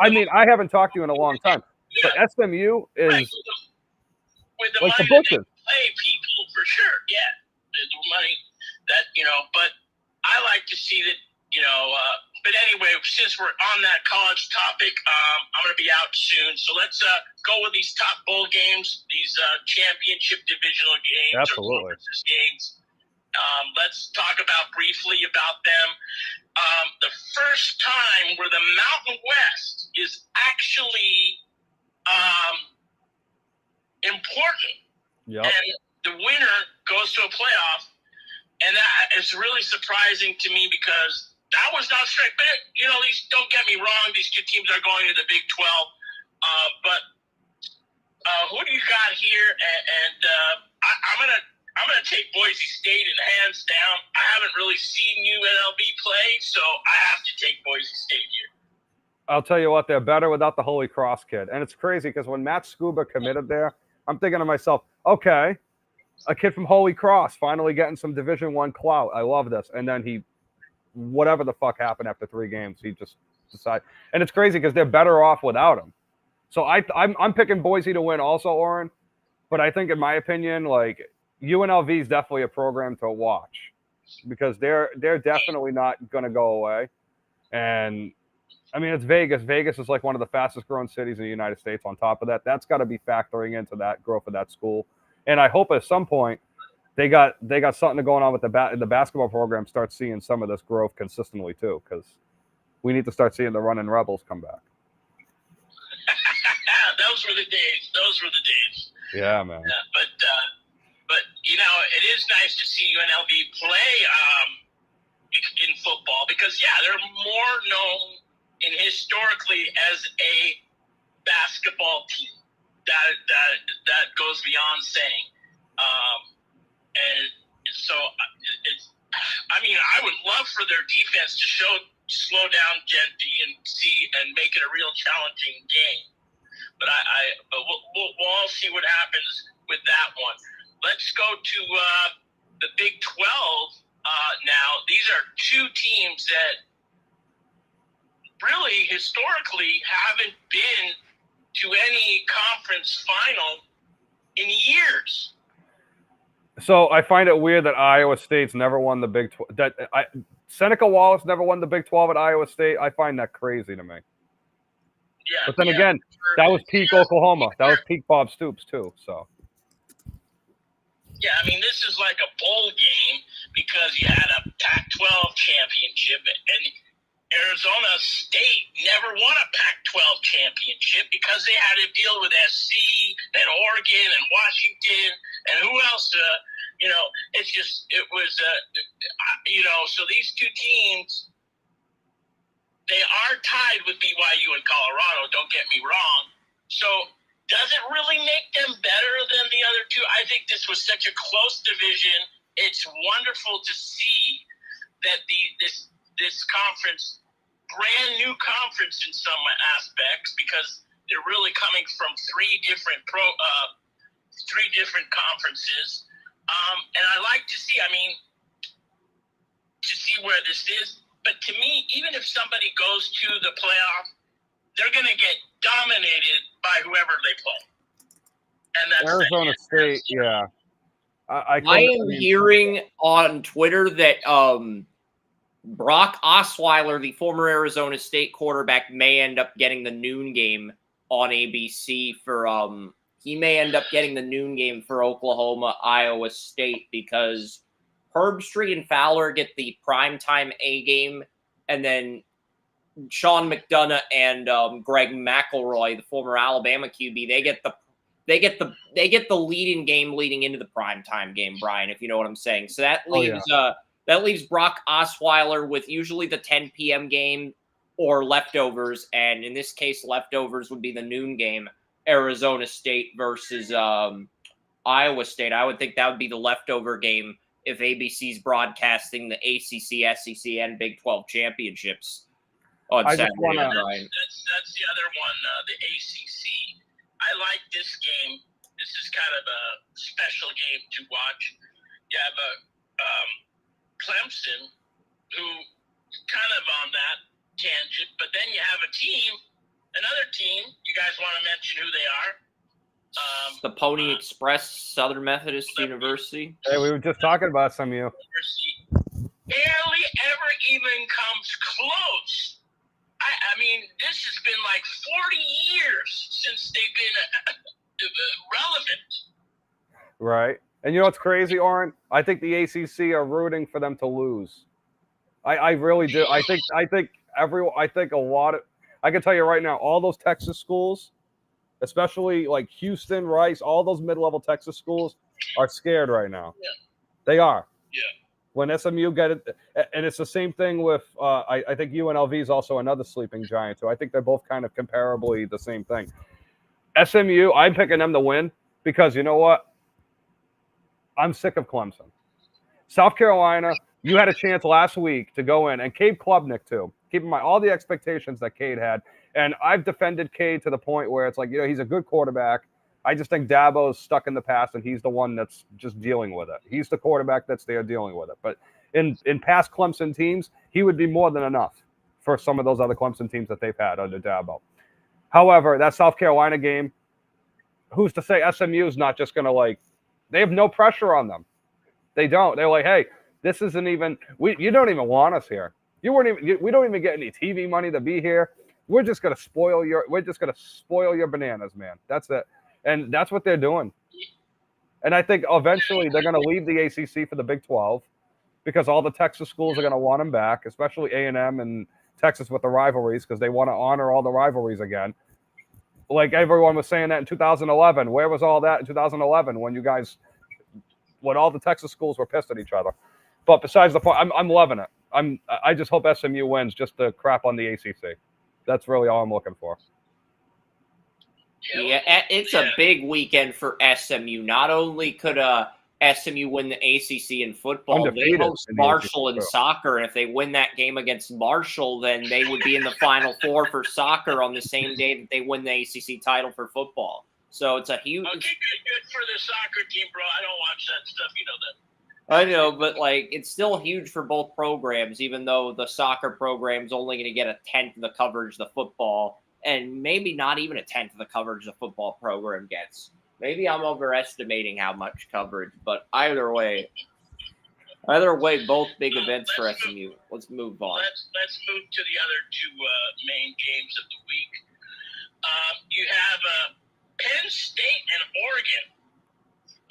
I mean, I haven't talked to you in a long time, but SMU is with the like money the Bushes. that they play people for sure. Yeah, the money that but I like to see that But anyway, since we're on that college topic, I'm going to be out soon, so let's go with these top bowl games, these championship divisional games, Absolutely. or conferences games. Let's talk briefly about them. The first time where the Mountain West is actually important, and the winner goes to a playoff, and that is really surprising to me because that was not straight. But don't get me wrong; these two teams are going to the Big 12. But who do you got here? And I'm gonna take Boise State in hands down. I haven't really seen UNLV play, so I have to take Boise State here. I'll tell you what, they're better without the Holy Cross kid. And it's crazy because when Matt Scuba committed there, I'm thinking to myself, okay, a kid from Holy Cross finally getting some Division I clout. I love this. And then whatever the fuck happened after 3 games, he just decided. And it's crazy because they're better off without him. So I'm picking Boise to win also, Oren. But I think, in my opinion, like, UNLV is definitely a program to watch because they're definitely not going to go away. And I mean, it's Vegas. Vegas is like one of the fastest growing cities in the United States. On top of that, that's got to be factoring into that growth of that school. And I hope at some point they got something going on with the basketball program. Start seeing some of this growth consistently too, because we need to start seeing the running Rebels come back. Those were the days. Yeah, man. But it is nice to see UNLV play in football because they're more known historically as a basketball team. That goes beyond saying. And so I would love for their defense to slow down Genty and make it a real challenging game. But we'll all see what happens with that one. Let's go to the Big 12 now. These are two teams that really historically haven't been to any conference final in years. So I find it weird that Iowa State's never won the Big 12. Seneca Wallace never won the Big 12 at Iowa State. I find that crazy to me. Yeah, but then again, that was peak Oklahoma. That was peak Bob Stoops too. So. Yeah, I mean, this is like a bowl game because you had a Pac-12 championship, and Arizona State never won a Pac-12 championship because they had to deal with SC and Oregon and Washington and who else? So these two teams, they are tied with BYU and Colorado, don't get me wrong. So does it really make them better than the other two? I think this was such a close division. It's wonderful to see that this conference, brand new conference in some aspects, because they're really coming from three different conferences. And I like to see, where this is. But to me, even if somebody goes to the playoff, they're going to get dominated by whoever they play. And that's Arizona State, yeah. I am hearing on Twitter that Brock Osweiler, the former Arizona State quarterback, may end up getting the noon game on ABC for he may end up getting the noon game for Oklahoma, Iowa State, because Herbstreit and Fowler get the primetime A game, and then Sean McDonough and Greg McElroy, the former Alabama QB, they get the leading game leading into the primetime game, Brian, if you know what I'm saying. So that leaves Brock Osweiler with usually the 10 p.m. game or leftovers, and in this case, leftovers would be the noon game, Arizona State versus Iowa State. I would think that would be the leftover game if ABC's broadcasting the ACC, SEC, and Big 12 championships on Saturday. That's the other one, the ACC. I like this game. This is kind of a special game to watch. You have a Clemson, who kind of on that tangent, but then you have another team. You guys want to mention who they are? The Pony Express, Southern Methodist University. Hey, we were just talking about SMU. Barely ever even comes close. I mean, this has been like 40 years since they've been relevant. Right. And you know what's crazy, Oren? I think the ACC are rooting for them to lose. I really do. I think a lot of, I can tell you right now, all those Texas schools, especially like Houston, Rice, all those mid-level Texas schools are scared right now. Yeah. They are. Yeah. When SMU get it, and it's the same thing with, I think UNLV is also another sleeping giant too. I think they're both kind of comparably the same thing. SMU, I'm picking them to win because you know what? I'm sick of Clemson. South Carolina, you had a chance last week to go in, and Cade Klubnik too. Keep in mind all the expectations that Cade had. And I've defended Cade to the point where it's like, you know, he's a good quarterback. I just think Dabo's stuck in the past, and he's the one that's just dealing with it. He's the quarterback that's there dealing with it. But in past Clemson teams, he would be more than enough for some of those other Clemson teams that they've had under Dabo. However, that South Carolina game, who's to say SMU is not just going to like – they have no pressure on them. They don't. They're like, hey, this isn't even – you don't even want us here. We don't even get any TV money to be here. We're just going to spoil your bananas, man. That's it. And that's what they're doing. And I think eventually they're going to leave the ACC for the Big 12 because all the Texas schools are going to want them back, especially A&M and Texas with the rivalries because they want to honor all the rivalries again. Like everyone was saying that in 2011. Where was all that in 2011 when all the Texas schools were pissed at each other? But besides the point, I'm loving it. I just hope SMU wins just to crap on the ACC. That's really all I'm looking for. Yeah, it's a big weekend for SMU. Not only could SMU win the ACC in football, they host Marshall in soccer. And if they win that game against Marshall, then they would be in the Final Four for soccer on the same day that they win the ACC title for football. So it's a huge. Okay, good for the soccer team, bro. I don't watch that stuff. You know that. I know, but like it's still huge for both programs, even though the soccer program's only going to get a tenth of the coverage the football, and maybe not even a tenth of the coverage the football program gets. Maybe I'm overestimating how much coverage, but either way, both big events for SMU. Let's move on. Let's move to the other two main games of the week. You have Penn State and Oregon.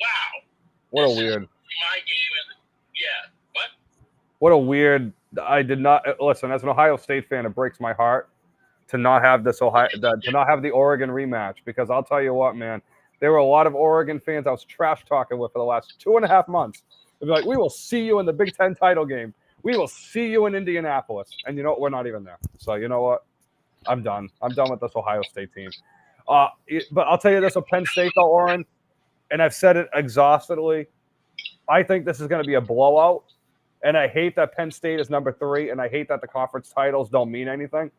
Wow. What a weird. My game. Yeah. What? What a weird. I did not listen. As an Ohio State fan, it breaks my heart to not have to not have the Oregon rematch because I'll tell you what, man. There were a lot of Oregon fans I was trash talking with for the last 2.5 months. They'd be like, "We will see you in the Big Ten title game. We will see you in Indianapolis." And you know what? We're not even there. So you know what? I'm done. I'm done with this Ohio State team. But I'll tell you this: with Penn State, though, Oren, and I've said it exhaustively. I think this is going to be a blowout, and I hate that Penn State is number 3, and I hate that the conference titles don't mean anything.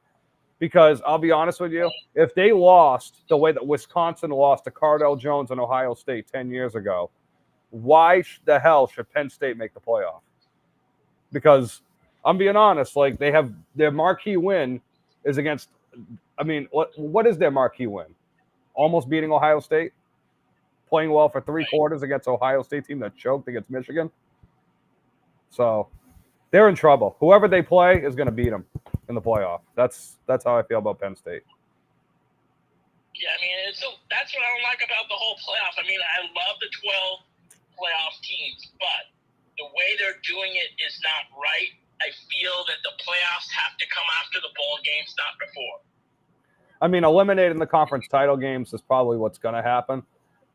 Because I'll be honest with you, if they lost the way that Wisconsin lost to Cardell Jones and Ohio State 10 years ago, why the hell should Penn State make the playoff? Because I'm being honest, like they have their marquee win is against. I mean, what is their marquee win? Almost beating Ohio State. Playing well for 3 quarters against Ohio State team that choked against Michigan. So they're in trouble. Whoever they play is going to beat them in the playoff. That's how I feel about Penn State. Yeah, I mean, that's what I don't like about the whole playoff. I mean, I love the 12 playoff teams, but the way they're doing it is not right. I feel that the playoffs have to come after the bowl games, not before. I mean, eliminating the conference title games is probably what's going to happen,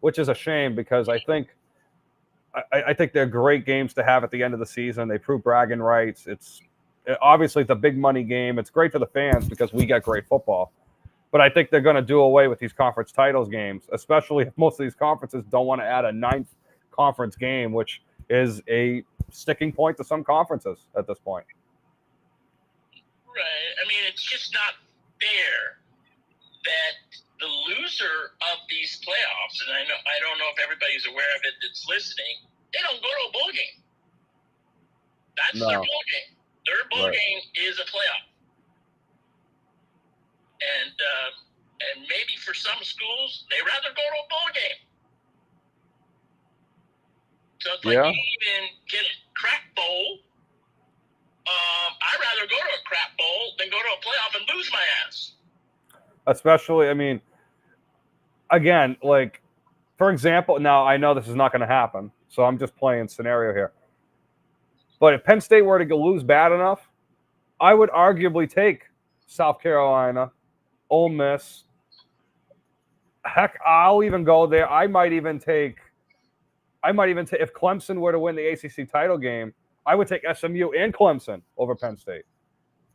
which is a shame because I think they're great games to have at the end of the season. They prove bragging rights. It's obviously it's a big money game. It's great for the fans because we get great football. But I think they're going to do away with these conference titles games, especially if most of these conferences don't want to add a ninth conference game, which is a sticking point to some conferences at this point. Right. I mean, it's just not fair that the loser of these playoffs, and I don't know if everybody's aware of it that's listening, they don't go to a bowl game. That's their bowl game. Their bowl game is a playoff. And maybe for some schools, they rather go to a bowl game. So it's like you even get a crap bowl. I'd rather go to a crap bowl than go to a playoff and lose my ass. Especially, I mean, again, like, for example, now I know this is not going to happen, so I'm just playing scenario here. But if Penn State were to lose bad enough, I would arguably take South Carolina, Ole Miss. Heck, I'll even go there. I might even take if Clemson were to win the ACC title game, I would take SMU and Clemson over Penn State.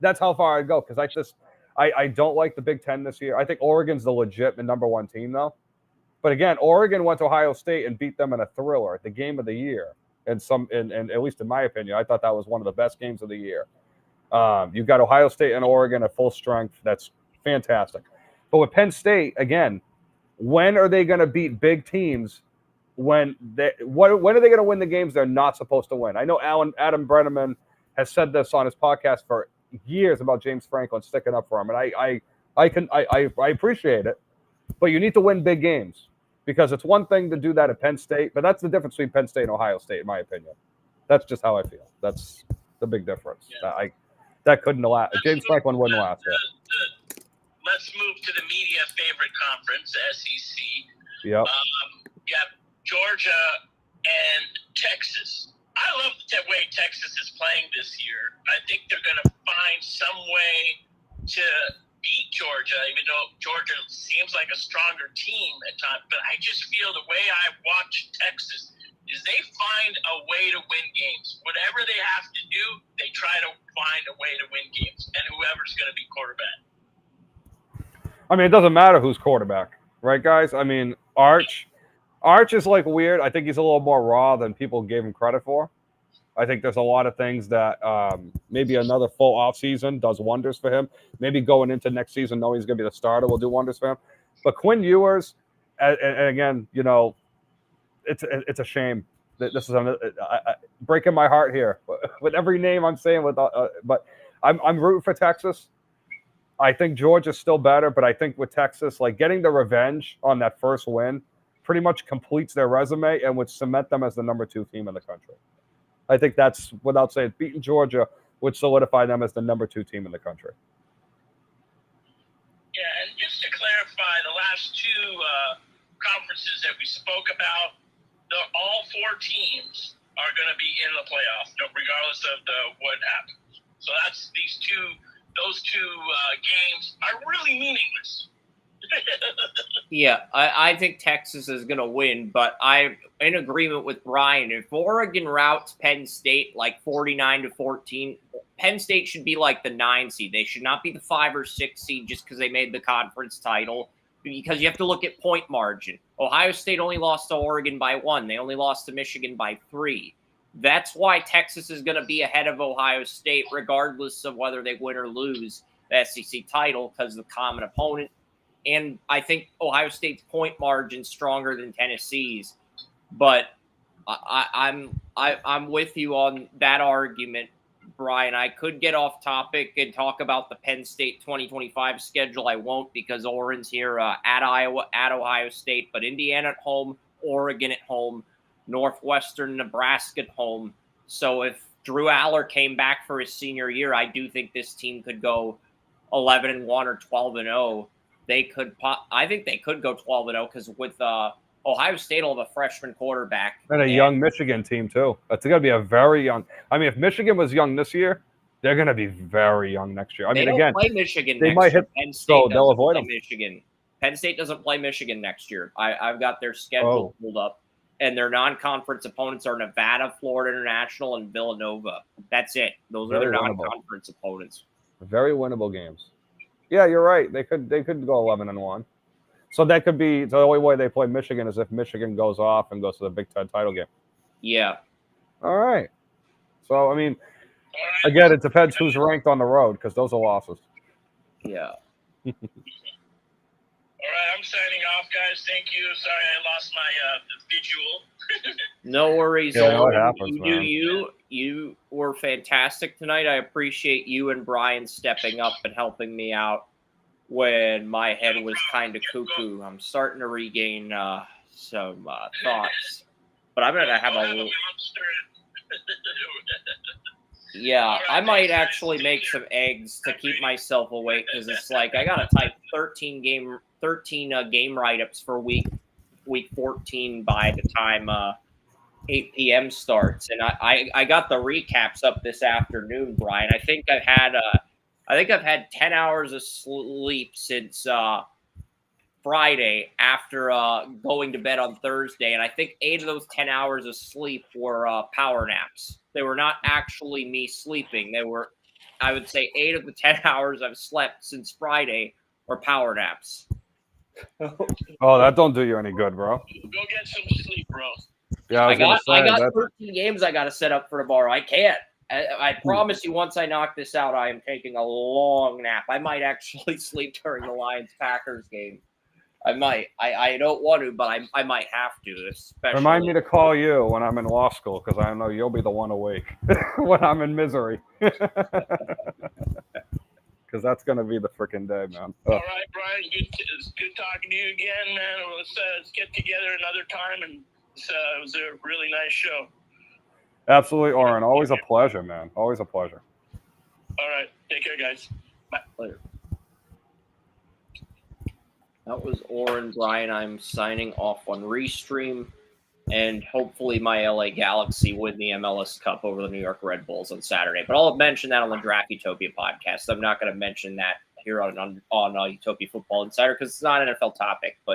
That's how far I'd go because I don't like the Big Ten this year. I think Oregon's the legit number one team though. But again, Oregon went to Ohio State and beat them in a thriller, the game of the year. And at least in my opinion, I thought that was one of the best games of the year. You've got Ohio State and Oregon at full strength. That's fantastic. But with Penn State, again, when are they going to beat big teams? When are they going to win the games they're not supposed to win? I know Adam Brenneman has said this on his podcast for years about James Franklin sticking up for him, and I appreciate it. But you need to win big games because it's one thing to do that at Penn State, but that's the difference between Penn State and Ohio State, in my opinion. That's just how I feel. That's the big difference. Yeah. That couldn't last. James Franklin wouldn't last. Let's move to the media favorite conference, SEC. Yep. You have Georgia and Texas. I love the way Texas is playing this year. I think they're going to find some way to beat Georgia, even though Georgia seems like a stronger team at times. But I just feel the way I watch Texas is they find a way to win games. Whatever they have to do, they try to find a way to win games. And whoever's going to be quarterback. I mean, it doesn't matter who's quarterback, right, guys? I mean, Arch is like weird. I think he's a little more raw than people gave him credit for. I think there's a lot of things that maybe another full offseason does wonders for him. Maybe going into next season, knowing he's going to be the starter, will do wonders for him. But Quinn Ewers, and again, you know, it's a shame that this is breaking my heart here with every name I'm saying. But I'm rooting for Texas. I think Georgia's still better, but I think with Texas, like getting the revenge on that first win pretty much completes their resume and would cement them as the number 2 team in the country. I think that's, without saying, beating Georgia would solidify them as the number 2 team in the country. Yeah, and just to clarify, the last 2 conferences that we spoke about, all 4 teams are going to be in the playoff, regardless of what happens. So that's those two games are really meaningless. Yeah, I think Texas is going to win, but I'm in agreement with Brian. If Oregon routes Penn State like 49-14, Penn State should be like the 9 seed. They should not be the 5 or 6 seed just because they made the conference title, because you have to look at point margin. Ohio State only lost to Oregon by 1. They only lost to Michigan by 3. That's why Texas is going to be ahead of Ohio State, regardless of whether they win or lose the SEC title, because of the common opponent. And I think Ohio State's point margin is stronger than Tennessee's. But I'm with you on that argument, Brian. I could get off topic and talk about the Penn State 2025 schedule. I won't, because Oren's here at Iowa, at Ohio State. But Indiana at home, Oregon at home, Northwestern, Nebraska at home. So if Drew Aller came back for his senior year, I do think this team could go 11-1 or 12-0. I think they could go 12-0 because with Ohio State will have a freshman quarterback and a young Michigan team too. That's going to be a very young. I mean, if Michigan was young this year, They're going to be very young next year. I They mean, don't again, play Michigan they next might year. hit, Penn State so they'll doesn't avoid play them. Michigan. Penn State doesn't play Michigan next year. I've got their schedule pulled up, and their non-conference opponents are Nevada, Florida International, and Villanova. That's it. Those are their non-conference opponents. Very winnable games. Yeah, you're right. They could go 11-1. So that could be the only way they play Michigan is if Michigan goes off and goes to the Big Ten title game. Yeah. All right. So, I mean, again, it depends who's ranked on the road because those are losses. Yeah. All right, I'm signing off, guys. Thank you. Sorry I lost my visual. No worries. Yeah, what happens, man? You were fantastic tonight. I appreciate you and Brian stepping up and helping me out when my head was kind of cuckoo. I'm starting to regain some thoughts. But I'm going to have a little... Yeah, I might actually make some eggs to keep myself awake because it's like I got to type 13 game write-ups for week 14 by the time 8 p.m. starts. And I got the recaps up this afternoon, Brian. I think I've had 10 hours of sleep since Friday after going to bed on Thursday, and I think 8 of those 10 hours of sleep were power naps. They were not actually me sleeping. They were, I would say, 8 of the 10 hours I've slept since Friday were power naps. Oh, that don't do you any good, bro. Go get some sleep, bro. Yeah, I got 13 games I got to set up for tomorrow. I can't. I promise you, once I knock this out, I am taking a long nap. I might actually sleep during the Lions-Packers game. I might. I don't want to, but I might have to. Especially. Remind me to call you when I'm in law school because I know you'll be the one awake when I'm in misery. Because that's going to be the freaking day, man. All right, Brian. It's good talking to you again, man. Let's get together another time. And it was a really nice show. Absolutely, Oren. Always a pleasure, man. Always a pleasure. All right. Take care, guys. Bye. Later. That was Oren. Brian, I'm signing off on Restream, and hopefully my LA Galaxy win the MLS Cup over the New York Red Bulls on Saturday. But I'll mention that on the Draft Utopia podcast. I'm not going to mention that here on Utopia Football Insider because it's not an NFL topic. But